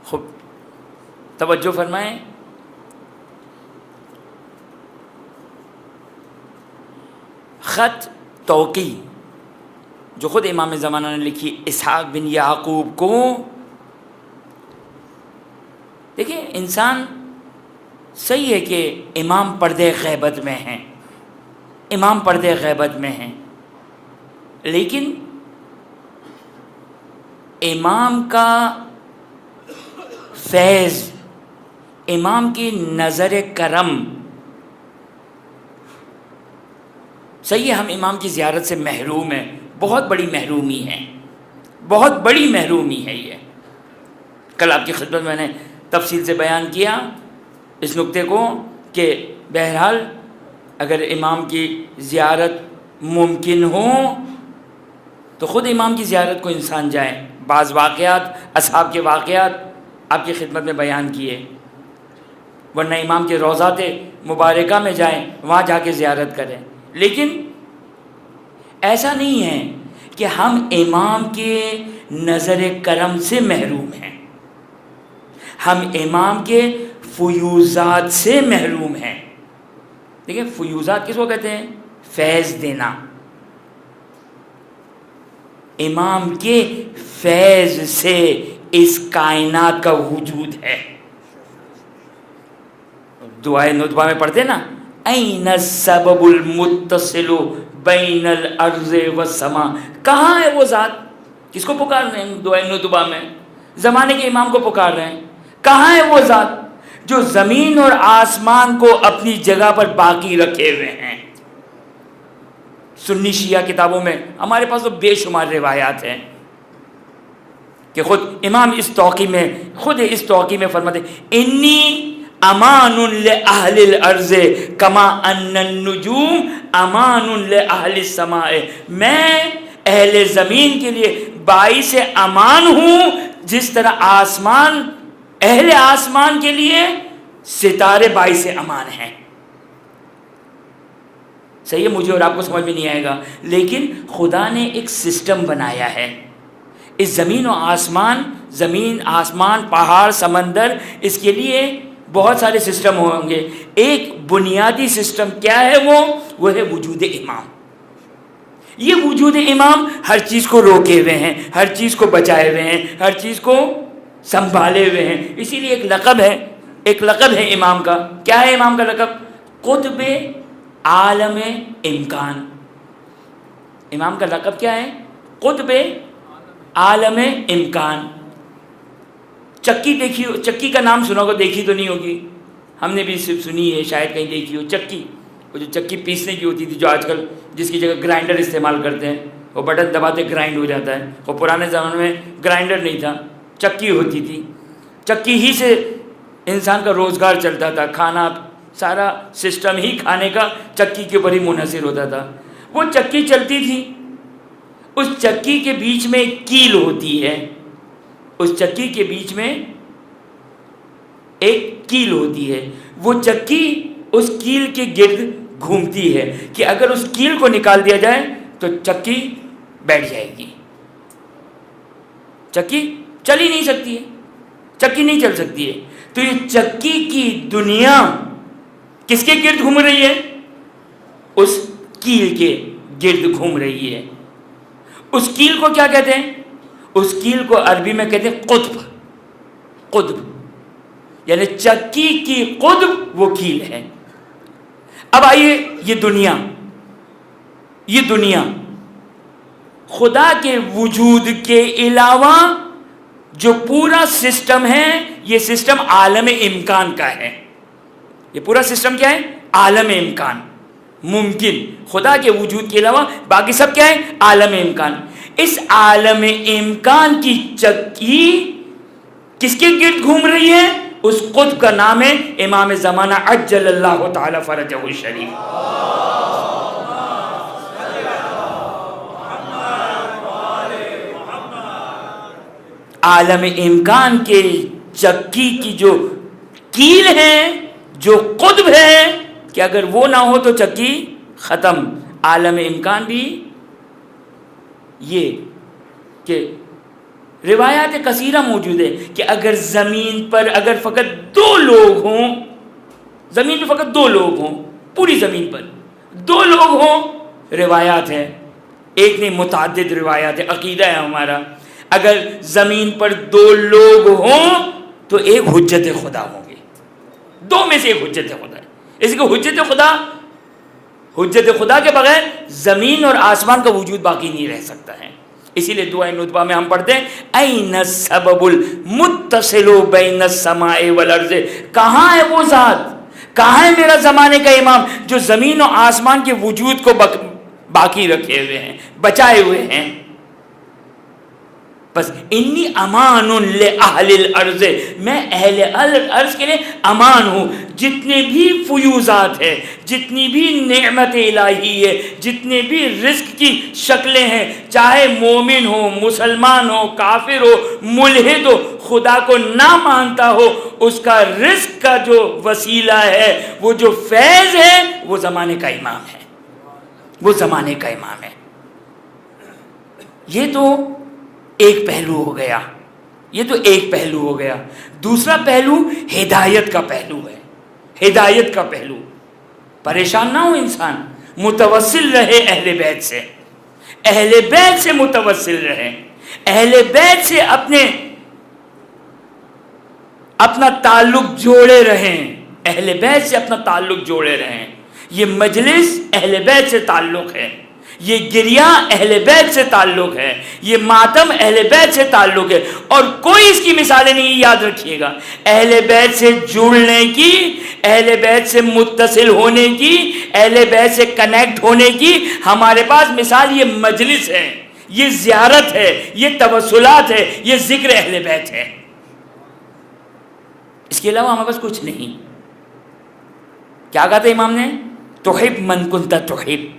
خوب توجہ فرمائیں. خط توقی جو خود امام زمانہ نے لکھی اسحاق بن یعقوب کو. دیکھیں انسان صحیح ہے کہ امام پردے غیبت میں ہیں، لیکن امام کا فیض، امام کی نظر کرم، صحیح ہے ہم امام کی زیارت سے محروم ہیں. بہت بڑی محرومی ہے یہ. کل آپ کی خدمت میں نے تفصیل سے بیان کیا اس نقطے کو کہ بہرحال اگر امام کی زیارت ممکن ہو تو خود امام کی زیارت کو انسان جائے. بعض واقعات، اصحاب کے واقعات آپ کی خدمت میں بیان کیے، ورنہ امام کے روضات مبارکہ میں جائیں، وہاں جا کے زیارت کریں. لیکن ایسا نہیں ہے کہ ہم امام کے نظر کرم سے محروم ہیں، ہم امام کے فیوزات سے محروم ہیں. دیکھیں فیوزات کس کو کہتے ہیں؟ فیض دینا. امام کے فیض سے اس کائنات کا وجود ہے. دعائے ندبہ میں پڑھتے نا، این السبب المتصل بین الارض والسماء. کہاں ہے وہ ذات؟ کس کو پکار رہے ہیں دعائے ندبہ میں؟ زمانے کے امام کو پکار رہے ہیں. کہاں ہے وہ ذات جو زمین اور آسمان کو اپنی جگہ پر باقی رکھے ہوئے ہیں؟ سنی شیعہ کتابوں میں ہمارے پاس تو بے شمار روایات ہیں کہ خود امام اس توقی میں فرماتے انی امان لأہل الارض کما ان النجوم امان لأہل السماء. میں اہل زمین کے لیے باعث امان ہوں جس طرح اہل آسمان کے لیے ستارے باعث امان ہیں. صحیح ہے، مجھے اور آپ کو سمجھ میں نہیں آئے گا، لیکن خدا نے ایک سسٹم بنایا ہے. اس زمین آسمان پہاڑ سمندر، اس کے لیے بہت سارے سسٹم ہوں گے. ایک بنیادی سسٹم کیا ہے؟ وہ ہے وجود امام. یہ وجود امام ہر چیز کو روکے ہوئے ہیں، ہر چیز کو بچائے ہوئے ہیں، ہر چیز کو سنبھالے ہوئے ہیں. اسی لیے ایک لقب ہے امام کا. کیا ہے امام کا لقب؟ قطب عالم امکان. امام کا لقب کیا ہے؟ قطب عالم امکان. چکی کا نام سنا ہوگا، دیکھی تو نہیں ہوگی، ہم نے بھی صرف سنی ہے، شاید کہیں دیکھی ہو. چکی، وہ جو چکی پیسنے کی ہوتی تھی، جو آج کل جس کی جگہ گرائنڈر استعمال کرتے ہیں، وہ بٹن دباتے گرائنڈ ہو جاتا ہے. وہ پرانے زمانے میں گرائنڈر نہیں تھا، چکی ہوتی تھی. چکی ہی سے انسان کا روزگار چلتا تھا، کھانا سارا سسٹم ہی کھانے کا چکی کے اوپر ہی منحصر ہوتا تھا. وہ چکی چلتی تھی، اس چکی کے بیچ میں ایک کیل ہوتی ہے، اس چکی کے بیچ میں ایک کیل ہوتی ہے. وہ چکی اس کیل کے گرد گھومتی ہے کہ اگر اس کیل کو نکال دیا جائے تو چکی بیٹھ جائے گی. چکی چل ہی نہیں سکتی ہے، چکی نہیں چل سکتی ہے. تو یہ چکی کی دنیا کس کے گرد گھوم رہی ہے؟ اس کیل کے گرد گھوم رہی ہے. اس کیل کو کیا کہتے ہیں؟ اس کیل کو عربی میں کہتے ہیں قطب. قطب یعنی چکی کی قطب وہ کیل ہے. اب آئیے، یہ دنیا خدا کے وجود کے علاوہ جو پورا سسٹم ہے، یہ سسٹم عالم امکان کا ہے. یہ پورا سسٹم کیا ہے؟ عالم امکان. ممکن خدا کے وجود کے علاوہ باقی سب کیا ہے؟ عالم امکان. اس عالم امکان کی چکی کس کے گرد گھوم رہی ہے؟ اس قطب کا نام ہے امام زمانہ عجل اللہ تعالی فرجہ الشریف. عالم امکان کے چکی کی جو کیل ہے، جو قطب ہے، کہ اگر وہ نہ ہو تو چکی ختم. عالم امکان بھی یہ کہ روایات کثیرہ موجود ہے کہ اگر زمین پر اگر فقط 2 لوگ ہوں، زمین پہ فقط 2 لوگ ہوں، پوری زمین پر 2 لوگ ہوں، روایات ہے، ایک نہیں متعدد روایات ہے، عقیدہ ہے ہمارا. اگر زمین پر 2 لوگ ہوں تو ایک حجت خدا ہوں گے، 2 میں سے ایک حجت خدا ہے. اس کو حجت خدا کے بغیر زمین اور آسمان کا وجود باقی نہیں رہ سکتا ہے. اسی لیے دعائے ندبہ میں ہم پڑھتے ہیں این السبب المتصل بین السماء والارض. کہاں ہے وہ ذات، کہاں ہے میرا زمانے کا امام جو زمین و آسمان کے وجود کو باقی رکھے ہوئے ہیں، بچائے ہوئے ہیں. بس انی امان لأہل الارض، میں اہل الارض کے لیے امان ہوں. جتنے بھی فیوزات ہیں، جتنی بھی نعمت الہی ہے، جتنے بھی رزق کی شکلیں ہیں، چاہے مومن ہو، مسلمان ہو، کافر ہو، ملحد ہو، خدا کو نہ مانتا ہو، اس کا رزق کا جو وسیلہ ہے، وہ جو فیض ہے، وہ زمانے کا امام ہے. وہ زمانے کا امام ہے. یہ تو ایک پہلو ہو گیا، یہ تو ایک پہلو ہو گیا. دوسرا پہلو ہدایت کا پہلو ہے. ہدایت کا پہلو، پریشان نہ ہو انسان، متوسل رہے اہل بیت سے، اہل بیت سے متوسل رہے، اہل بیت سے اپنا تعلق جوڑے رہیں، اہل بیت سے اپنا تعلق جوڑے رہیں. یہ مجلس اہل بیت سے تعلق ہے، یہ گریہ اہل بیت سے تعلق ہے، یہ ماتم اہل بیت سے تعلق ہے. اور کوئی اس کی مثالیں نہیں. یاد رکھیے گا، اہل بیت سے جڑنے کی، اہل بیت سے متصل ہونے کی، اہل بیت سے کنیکٹ ہونے کی ہمارے پاس مثال یہ مجلس ہے، یہ زیارت ہے، یہ توسلات ہے، یہ ذکر اہل بیت ہے. اس کے علاوہ ہمارے پاس کچھ نہیں. کیا کہا تھا امام نے؟ تحب من کنت تحب،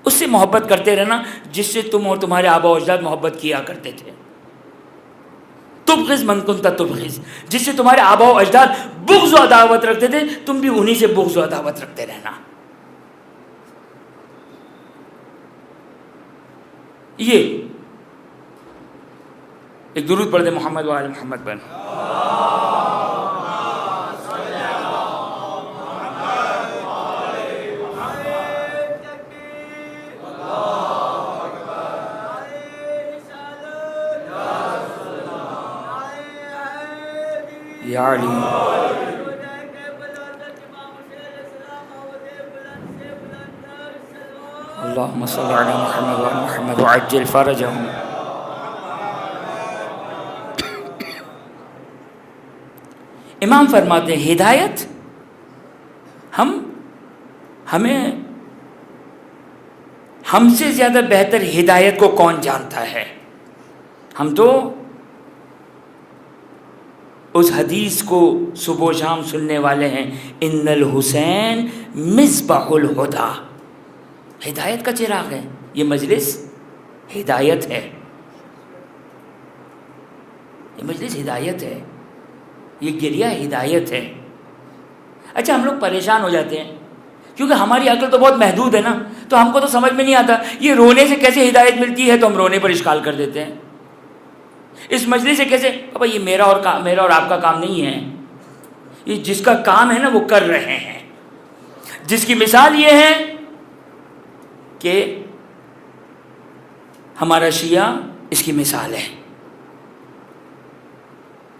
اس سے محبت کرتے رہنا جس سے تم اور تمہارے آبا و اجداد محبت کیا کرتے تھے. تبغض من کنت تبغض، جس سے تمہارے آبا و اجداد بغض و عداوت رکھتے تھے، تم بھی انہی سے بغض و عداوت رکھتے رہنا. یہ ایک درود پڑھ دے محمد و آل محمد پر. یا علی اللہم صلی علی محمد و محمد وعجل فرجہم. امام فرماتے ہیں ہدایت ہم سے زیادہ بہتر ہدایت کو کون جانتا ہے. ہم تو اس حدیث کو صبح و شام سننے والے ہیں، ان الحسین مصباح الہدیٰ، ہدایت کا چراغ ہے. یہ مجلس ہدایت ہے، یہ مجلس ہدایت ہے، یہ گریہ ہدایت ہے. اچھا ہم لوگ پریشان ہو جاتے ہیں کیونکہ ہماری عقل تو بہت محدود ہے نا، تو ہم کو تو سمجھ میں نہیں آتا یہ رونے سے کیسے ہدایت ملتی ہے، تو ہم رونے پر اشکال کر دیتے ہیں. اس مجلس سے کیسے، ابا یہ میرا اور آپ کا کام نہیں ہے، یہ جس کا کام ہے نا وہ کر رہے ہیں. جس کی مثال یہ ہے کہ ہمارا شیعہ اس کی مثال ہے،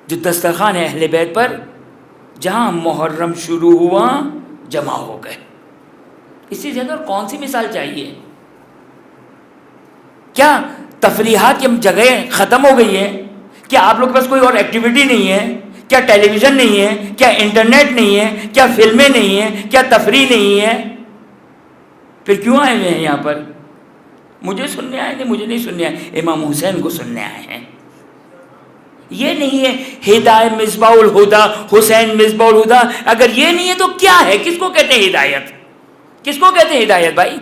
جو دسترخوان ہے اہل بیت پر جہاں محرم شروع ہوا جمع ہو گئے. اس سے زیادہ اور کون سی مثال چاہیے؟ کیا تفریحات کی جگہیں ختم ہو گئی ہیں؟ کیا آپ لوگ کے پاس کوئی اور ایکٹیویٹی نہیں ہے؟ کیا ٹیلی ویژن نہیں ہے؟ کیا انٹرنیٹ نہیں ہے؟ کیا فلمیں نہیں ہیں؟ کیا تفریح نہیں ہے؟ پھر کیوں آئے ہوئے ہیں یہاں پر؟ مجھے سننے آئے نہیں، مجھے نہیں سننے آئے، امام حسین کو سننے آئے ہیں. یہ نہیں ہے ہدایت مصباح الہدیٰ، حسین مصباح الہدیٰ. اگر یہ نہیں ہے تو کیا ہے؟ کس کو کہتے ہیں ہدایت؟ کس کو کہتے ہیں ہدایت بھائی؟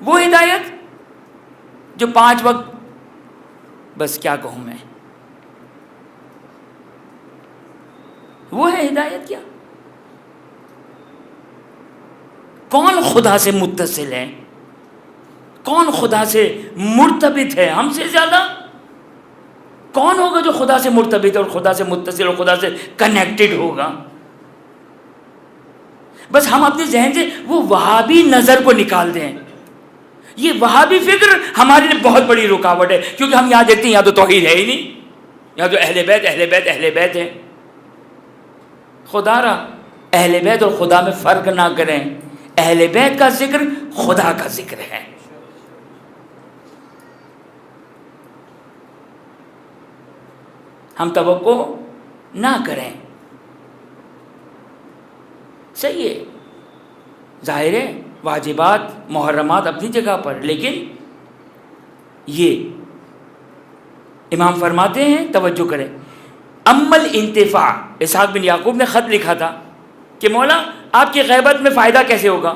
وہ ہدایت جو 5 وقت، بس کیا کہوں میں، وہ ہے ہدایت کیا؟ کون خدا سے متصل ہے؟ کون خدا سے مرتبط ہے؟ ہم سے زیادہ کون ہوگا جو خدا سے مرتبط اور خدا سے متصل اور خدا سے کنیکٹڈ ہوگا؟ بس ہم اپنے ذہن سے وہ وہابی نظر کو نکال دیں. یہ وہابی فکر ہمارے لیے بہت بڑی رکاوٹ ہے، کیونکہ ہم یہاں دیکھتے ہیں یہاں تو توحید ہے ہی نہیں، یہاں تو اہل بیت اہل بیت اہل بیت ہے. خدا را اہل بیت اور خدا میں فرق نہ کریں. اہل بیت کا ذکر خدا کا ذکر ہے. ہم توقع نہ کریں. صحیح ہے، ظاہر ہے واجبات محرمات اپنی جگہ پر، لیکن یہ امام فرماتے ہیں توجہ کریں. امل انتفاع، اسحاق بن یعقوب نے خط لکھا تھا کہ مولا آپ کی غیبت میں فائدہ کیسے ہوگا؟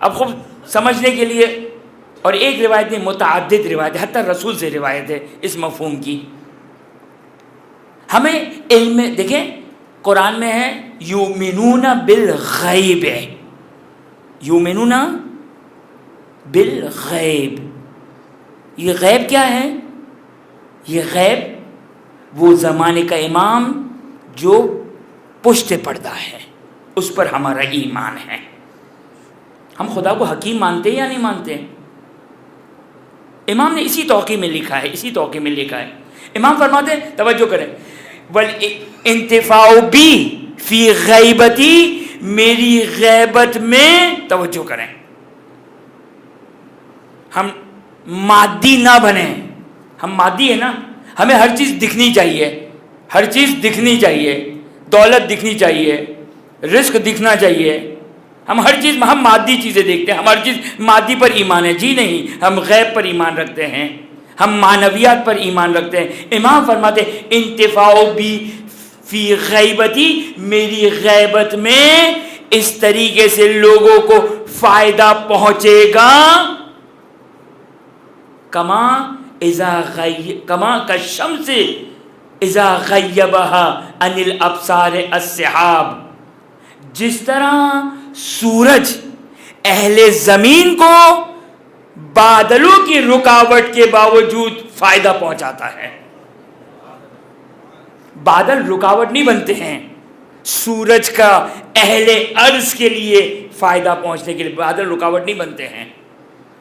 اب خوب سمجھنے کے لیے، اور ایک روایت نہیں متعدد روایت، حتی رسول سے روایت ہے اس مفہوم کی. ہمیں علم دیکھیں قرآن میں ہے یؤمنون بالغیب، یؤمنون بالغیب. یہ غیب کیا ہے؟ یہ غیب وہ زمانے کا امام جو پشت پردہ ہے، اس پر ہمارا ایمان ہے. ہم خدا کو حکیم مانتے ہیں یا نہیں مانتے؟ امام نے اسی توقع میں لکھا ہے، اسی توقع میں لکھا ہے. امام فرماتے ہیں توجہ کریں، والانتفاع بی فی غیبتی، میری غیبت میں توجہ کریں. ہم مادی نہ بنیں. ہم مادی ہیں نا، ہمیں ہر چیز دکھنی چاہیے، ہر چیز دکھنی چاہیے، دولت دکھنی چاہیے، رزق دکھنا چاہیے. ہم ہر چیز، ہم مادی چیزیں دیکھتے ہیں، ہم ہر چیز مادی پر ایمان ہے. جی نہیں، ہم غیب پر ایمان رکھتے ہیں، ہم معنویات پر ایمان رکھتے ہیں. امام فرماتے ہیں انتفاع بھی فی غیبتی، میری غیبت میں اس طریقے سے لوگوں کو فائدہ پہنچے گا کما کالشمس اذا غیبها عن الابصار السحاب، جس طرح سورج اہل زمین کو بادلوں کی رکاوٹ کے باوجود فائدہ پہنچاتا ہے. بادل رکاوٹ نہیں بنتے ہیں، سورج کا اہل ارض کے لیے فائدہ پہنچنے کے لیے بادل رکاوٹ نہیں بنتے ہیں،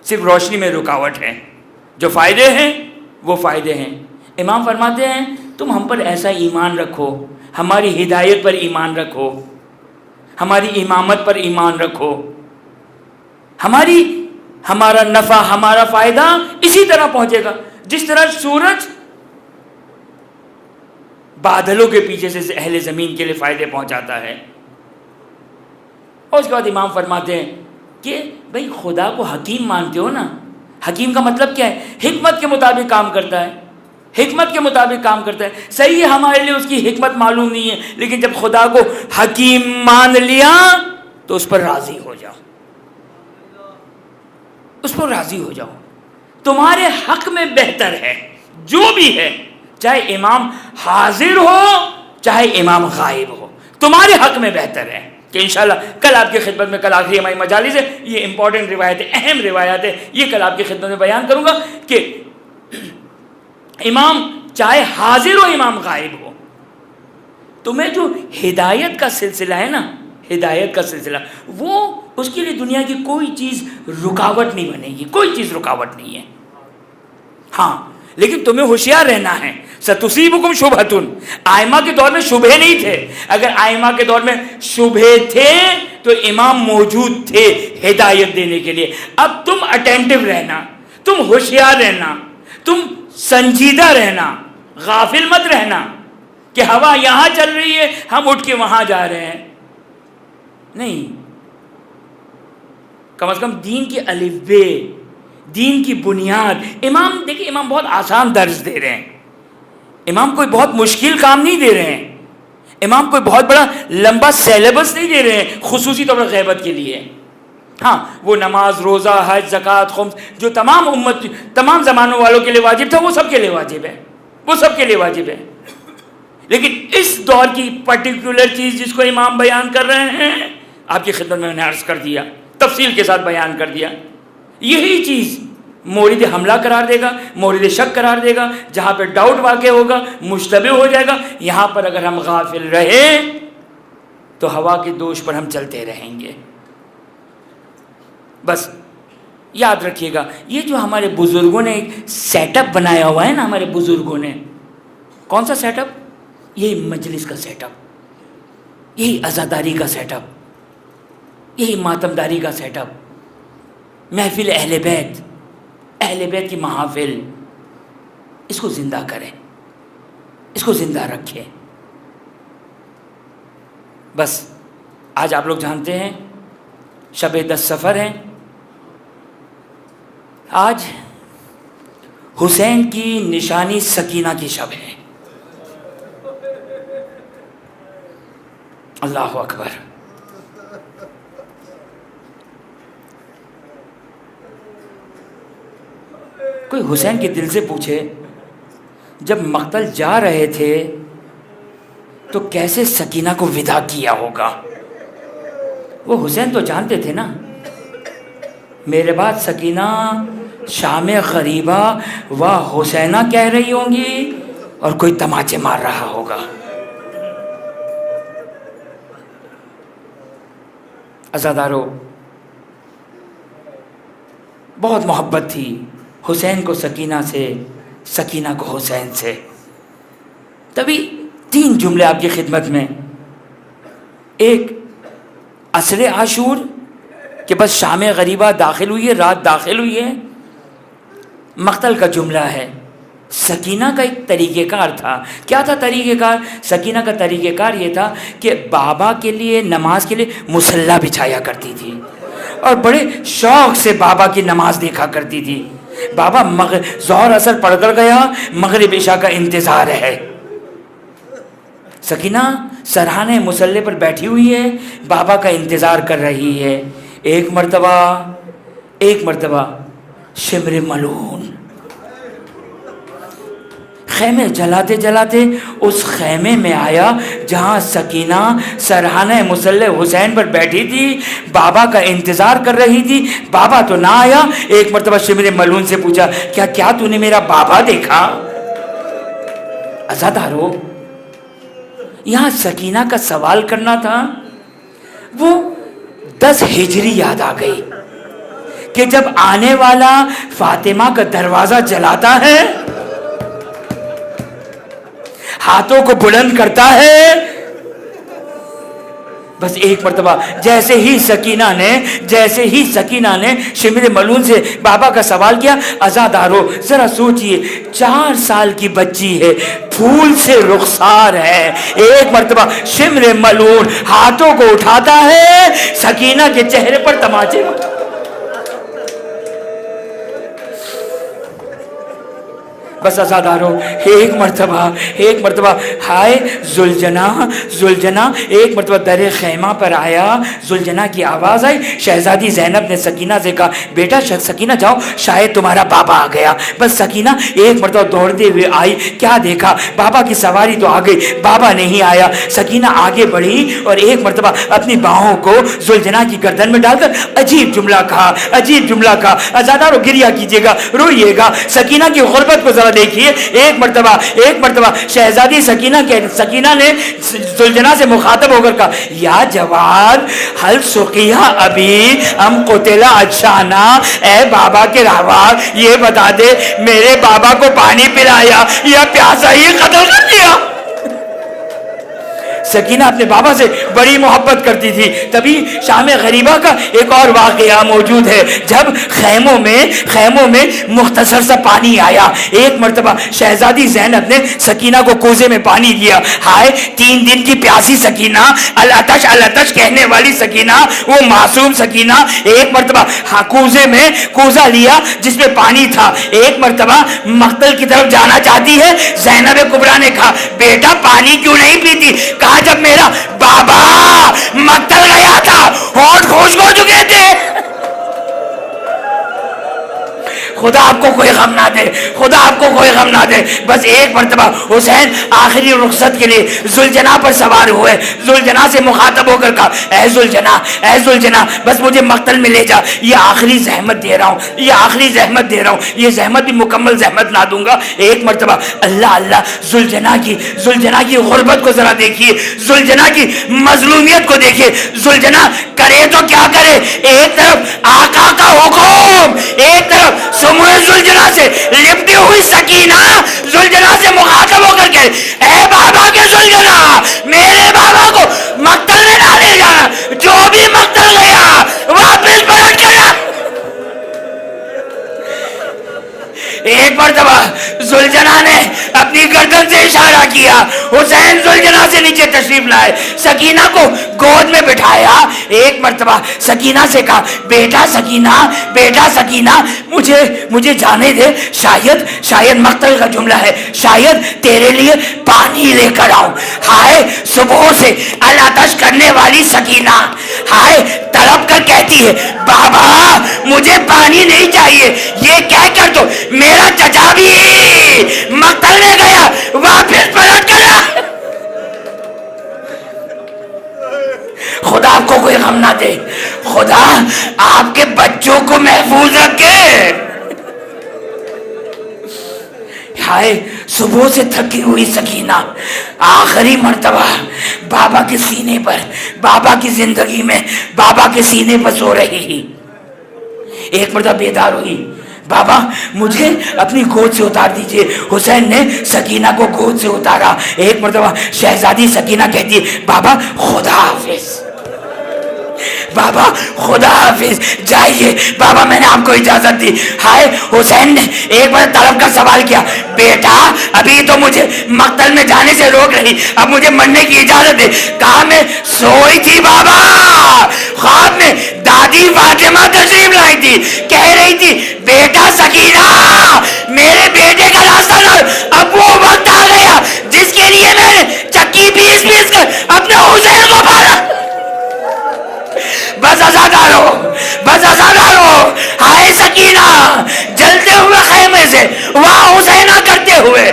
صرف روشنی میں رکاوٹ ہے. جو فائدے ہیں وہ فائدے ہیں. امام فرماتے ہیں تم ہم پر ایسا ایمان رکھو، ہماری ہدایت پر ایمان رکھو، ہماری امامت پر ایمان رکھو، ہمارا نفع، ہمارا فائدہ اسی طرح پہنچے گا جس طرح سورج بادلوں کے پیچھے سے اہل زمین کے لیے فائدے پہنچاتا ہے. اور اس کے بعد امام فرماتے ہیں کہ بھئی خدا کو حکیم مانتے ہو نا، حکیم کا مطلب کیا ہے؟ حکمت کے مطابق کام کرتا ہے، حکمت کے مطابق کام کرتا ہے. صحیح ہے ہمارے لیے اس کی حکمت معلوم نہیں ہے، لیکن جب خدا کو حکیم مان لیا تو اس پر راضی ہو جاؤ، اس پر راضی ہو جاؤ. تمہارے حق میں بہتر ہے جو بھی ہے، چاہے امام حاضر ہو چاہے امام غائب ہو، تمہارے حق میں بہتر ہے. کہ انشاءاللہ کل آپ کی خدمت میں، کل آخری ہماری مجالس ہے، یہ امپورٹنٹ روایت ہے، اہم روایت ہے، یہ کل آپ کی خدمت میں بیان کروں گا کہ امام چاہے حاضر ہو امام غائب ہو، تمہیں جو ہدایت کا سلسلہ ہے نا، ہدایت کا سلسلہ، وہ اس کے لیے دنیا کی کوئی چیز رکاوٹ نہیں بنے گی، کوئی چیز رکاوٹ نہیں ہے. ہاں لیکن تمہیں ہوشیار رہنا ہے. ستصیبکم شبہتن، آئمہ کے دور میں شبہ نہیں تھے. اگر آئمہ کے دور میں شبہ تھے تو امام موجود تھے ہدایت دینے کے لیے. اب تم اٹینٹو رہنا، تم ہوشیار رہنا، تم سنجیدہ رہنا، غافل مت رہنا کہ ہوا یہاں چل رہی ہے ہم اٹھ کے وہاں جا رہے ہیں. نہیں، کم از کم دین کی الف ب، دین کی بنیاد. امام دیکھیں، امام بہت آسان درس دے رہے ہیں، امام کوئی بہت مشکل کام نہیں دے رہے ہیں، امام کوئی بہت بڑا لمبا سیلیبس نہیں دے رہے ہیں خصوصی طور پر غیبت کے لیے. ہاں وہ نماز، روزہ، حج، زکوٰۃ، خمس جو تمام امت، تمام زمانوں والوں کے لیے واجب تھا، وہ سب کے لیے واجب ہے، وہ سب کے لیے واجب ہے. لیکن اس دور کی پرٹیکولر چیز جس کو امام بیان کر رہے ہیں، آپ کی خدمت میں نے عرض کر دیا، تفصیل کے ساتھ بیان کر دیا. یہی چیز مورد حملہ قرار دے گا، مورد شک قرار دے گا. جہاں پہ ڈاؤٹ واقع ہوگا مشتبہ ہو جائے گا. یہاں پر اگر ہم غافل رہے تو ہوا کے دوش پر ہم چلتے رہیں گے. بس یاد رکھیے گا، یہ جو ہمارے بزرگوں نے ایک سیٹ اپ بنایا ہوا ہے نا، ہمارے بزرگوں نے، کون سا سیٹ اپ؟ یہی مجلس کا سیٹ اپ، یہی عزاداری کا سیٹ اپ، یہی ماتمداری کا سیٹ اپ، محفل اہل بیت، اہل بیت کی محافل. اس کو زندہ کریں، اس کو زندہ رکھیں. بس آج آپ لوگ جانتے ہیں شب 10 سفر ہیں. آج حسین کی نشانی سکینہ کی شب ہے. اللہ اکبر. کوئی حسین کے دل سے پوچھے جب مقتل جا رہے تھے تو کیسے سکینہ کو ودا کیا ہوگا؟ وہ حسین تو جانتے تھے نا، میرے بعد سکینہ شام غریبہ و حسینہ کہہ رہی ہوں گی اور کوئی تماچے مار رہا ہوگا. عزادارو، بہت محبت تھی حسین کو سکینہ سے، سکینہ کو حسین سے. تبھی 3 جملے آپ کی خدمت میں. ایک عصر عاشور کہ بس شام غریبہ داخل ہوئی ہے، رات داخل ہوئی ہے، مقتل کا جملہ ہے. سکینہ کا ایک طریقہ کار تھا. کیا تھا طریقہ کار؟ سکینہ کا طریقہ کار یہ تھا کہ بابا کے لیے نماز کے لیے مصلی بچھایا کرتی تھی اور بڑے شوق سے بابا کی نماز دیکھا کرتی تھی. بابا ظہر اثر پڑھ کر گیا، مغرب عشاء کا انتظار ہے. سکینہ سرحانے مصلی پر بیٹھی ہوئی ہے، بابا کا انتظار کر رہی ہے. ایک مرتبہ شمر ملعون خیمے جلاتے جلاتے اس خیمے میں آیا جہاں سکینہ سرحانہ مصلی حسین پر بیٹھی تھی، بابا کا انتظار کر رہی تھی. بابا تو نہ آیا. ایک مرتبہ شمر ملعون سے پوچھا، کیا تو نے میرا بابا دیکھا؟ عزادارو، یہاں سکینہ کا سوال کرنا تھا. وہ 10 ہجری یاد آ گئی کہ جب آنے والا فاطمہ کا دروازہ جلاتا ہے، ہاتھوں کو بلند کرتا ہے. بس ایک مرتبہ جیسے ہی سکینہ نے شمر ملعون سے بابا کا سوال کیا. عزادارو ذرا سوچئے، 4 سال کی بچی ہے، پھول سے رخسار ہے. ایک مرتبہ شمر ملعون ہاتھوں کو اٹھاتا ہے، سکینہ کے چہرے پر تماچے. بس عزادارو ایک مرتبہ ہائے زلجنا ایک مرتبہ در خیمہ پر آیا. زلجنا کی آواز آئی. شہزادی زینب نے سکینہ سے کہا بیٹا سکینہ جاؤ شاید تمہارا بابا آ گیا. بس سکینہ ایک مرتبہ دوڑتے ہوئے آئی. کیا دیکھا؟ بابا کی سواری تو آ گئی, بابا نہیں آیا. سکینہ آگے بڑھی اور ایک مرتبہ اپنی باہوں کو زلجنا کی گردن میں ڈال کر عجیب جملہ کہا. عزادارو گریہ کیجیے گا, روئیے گا. سکینہ کی غربت کو ذرا دیکھیے. ایک مرتبہ شہزادی سکینہ نے زلجنا سے مخاطب ہو کر کہا یا جواد حل سقیہ ابی ام قتلا اچھانا. اے بابا کے راوا یہ بتا دے میرے بابا کو پانی پلایا یا پیاسا ہی قتل کر دیا. سکینہ اپنے بابا سے بڑی محبت کرتی تھی. تبھی شام غریبہ کا ایک اور واقعہ موجود ہے جب خیموں میں مختصر سا پانی آیا. ایک مرتبہ شہزادی زینب نے سکینہ کو کوزے میں پانی دیا. ہائے 3 دن کی پیاسی سکینہ, الاتش کہنے والی سکینہ, وہ معصوم سکینہ ایک مرتبہ کوزے میں کوزہ لیا جس میں پانی تھا. ایک مرتبہ مقتل کی طرف جانا چاہتی ہے. زینب کبریٰ نے کہا بیٹا پانی کیوں نہیں پیتی؟ کہا جب میرا بابا مقتل گیا تھا ہونٹ خشک ہو چکے تھے. خدا آپ کو کوئی غم نہ دے. بس ایک مرتبہ حسین آخری رخصت کے لیے زلجنا پر سوار ہوئے. زلجنا سے مخاطب ہو کر کہا اے زلجنا بس مجھے مقتل میں لے جا. یہ آخری زحمت دے رہا ہوں. یہ زحمت بھی مکمل زحمت نہ دوں گا. ایک مرتبہ اللہ زلجنا کی غربت کو ذرا دیکھیے, زلجنا کی مظلومیت کو دیکھیے. زلجنا کرے تو کیا کرے, ایک طرف آقا کا حکم, ایک طرف سموئے زلجنا سے لپٹی ہوئی سکینہ زلجنا سے مخاطب ہو کر کے اے بابا کے زلجنا میرے بابا کو مقتل میں نہ لے جانا, جو بھی مقتل گیا واپس پلٹ گیا. ایک مرتبہ زلجنا نے اپنی گردن سے اشارہ کیا. حسین زلجنا سے نیچے تشریف لائے, سکینہ کو گود میں بٹھایا. ایک مرتبہ سکینہ سے کہا بیٹا سکینہ مجھے جانے دے. شاید مقتل کا جملہ ہے, شاید تیرے لیے پانی لے کر آؤں. ہائے صبح سے الاتش کرنے والی سکینہ ہائے تڑپ کر کہتی ہے بابا مجھے پانی نہیں چاہیے. یہ کہہ کر تو میرا چچا بھی مقتل میں گیا واپس پلٹ گیا. خدا آپ کو کوئی غم نہ دے, خدا آپ کے بچوں کو محفوظ رکھے. ہائے صبح سے تھکی ہوئی سکینہ آخری مرتبہ بابا کے سینے پر, بابا کی زندگی میں بابا کے سینے پر سو رہی. ایک مرتبہ بیدار ہوئی, بابا مجھے اپنی گود سے اتار دیجئے. حسین نے سکینہ کو گود سے اتارا. ایک مرتبہ شہزادی سکینہ کہتی ہے بابا خدا حافظ جائیے. بابا میں نے آپ کو اجازت دی. ہائے حسین نے ایک بار طلب کا سوال کیا بیٹا ابھی تو مجھے مقتل میں جانے سے روک رہی, اب مجھے مرنے کی اجازت دے. کہا میں سوئی تھی بابا, خواب میں دادی فاطمہ تشریف لائی تھی, کہہ رہی تھی بیٹا سکینہ میرے بیٹے کا راستہ نہ. اب وہ وقت آ گیا جس کے لیے میں نے چکی پیس کر اپنے حسین کو پالا. بس آزادارو ہائے سکینہ جلتے ہوئے خیمے سے وہاں حسینہ کرتے ہوئے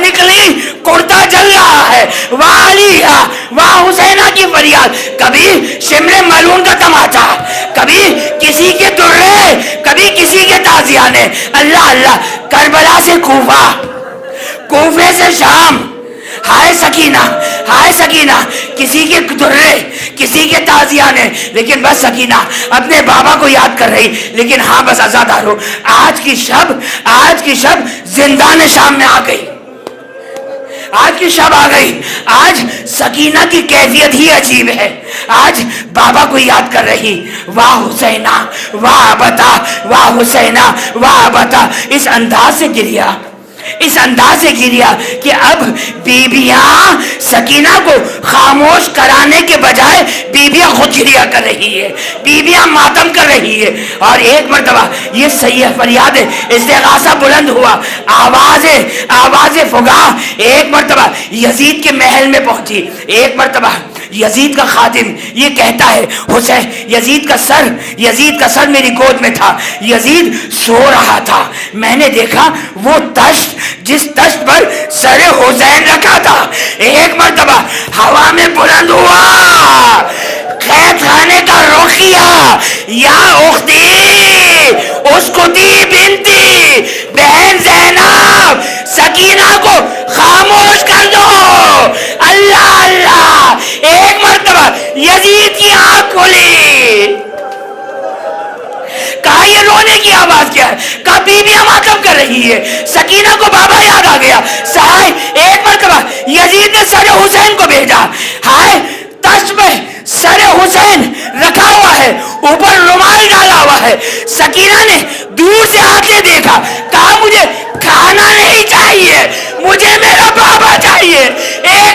نکلی, کرتا جل رہا ہے. وہاں علیہ وہاں حسینہ کی فریاد. کبھی شملے ملعون کا تماچا, کبھی کسی کے درے, کبھی کسی کے تازیانے. اللہ کربلا سے کوفے سے شام. ہائے سکینہ کسی کے درے کسی کے تازیانے, لیکن بس سکینہ اپنے بابا کو یاد کر رہی. لیکن ہاں بس آزادارو آج کی شب زندان شام میں آ گئی. آج سکینہ کی کیفیت ہی عجیب ہے. آج بابا کو یاد کر رہی. واہ حسینہ واہ ابتا, واہ حسینہ واہ ابتا. اس انداز سے گریا اس انداز سے گریا کہ اب بیبیاں سکینہ کو خاموش کرانے کے بجائے بیبیاں خود گریا کر رہی ہے، بیبیاں ماتم کر رہی ہے. اور ایک مرتبہ یہ صحیح فریاد استغاثہ بلند ہوا، آواز فغاں ایک مرتبہ یزید کے محل میں پہنچی. ایک مرتبہ یزید کا خادم یہ کہتا ہے حسین، یزید کا سر میری گود میں تھا، یزید سو رہا تھا، میں نے دیکھا وہ تشت جس تشت پر سر حسین رکھا تھا ایک مرتبہ ہوا میں بلند ہوا. قید خانے کا رخ کیا، یا اختی اسکتی بنتی، بہن زینب سکینہ کو خاموش کر دو. اللہ اللہ. ایک مرتبہ یزید کی آنکھ کھلی، کہا یہ رونے کی آواز کیا ہے؟ کہا بیویاں ماتم کر رہی ہے. سکینہ کو بابا یاد آ گیا. سہائے ایک مرتبہ یزید نے سر حسین کو بھیجا. ہائے تشت میں سر حسین رکھا ہوا ہے، اوپر رومال ڈالا ہوا ہے. سکینہ نے دور سے آتے دیکھا، کہا مجھے کھانا نہیں چاہیے، مجھے میرا بابا چاہیے. ایک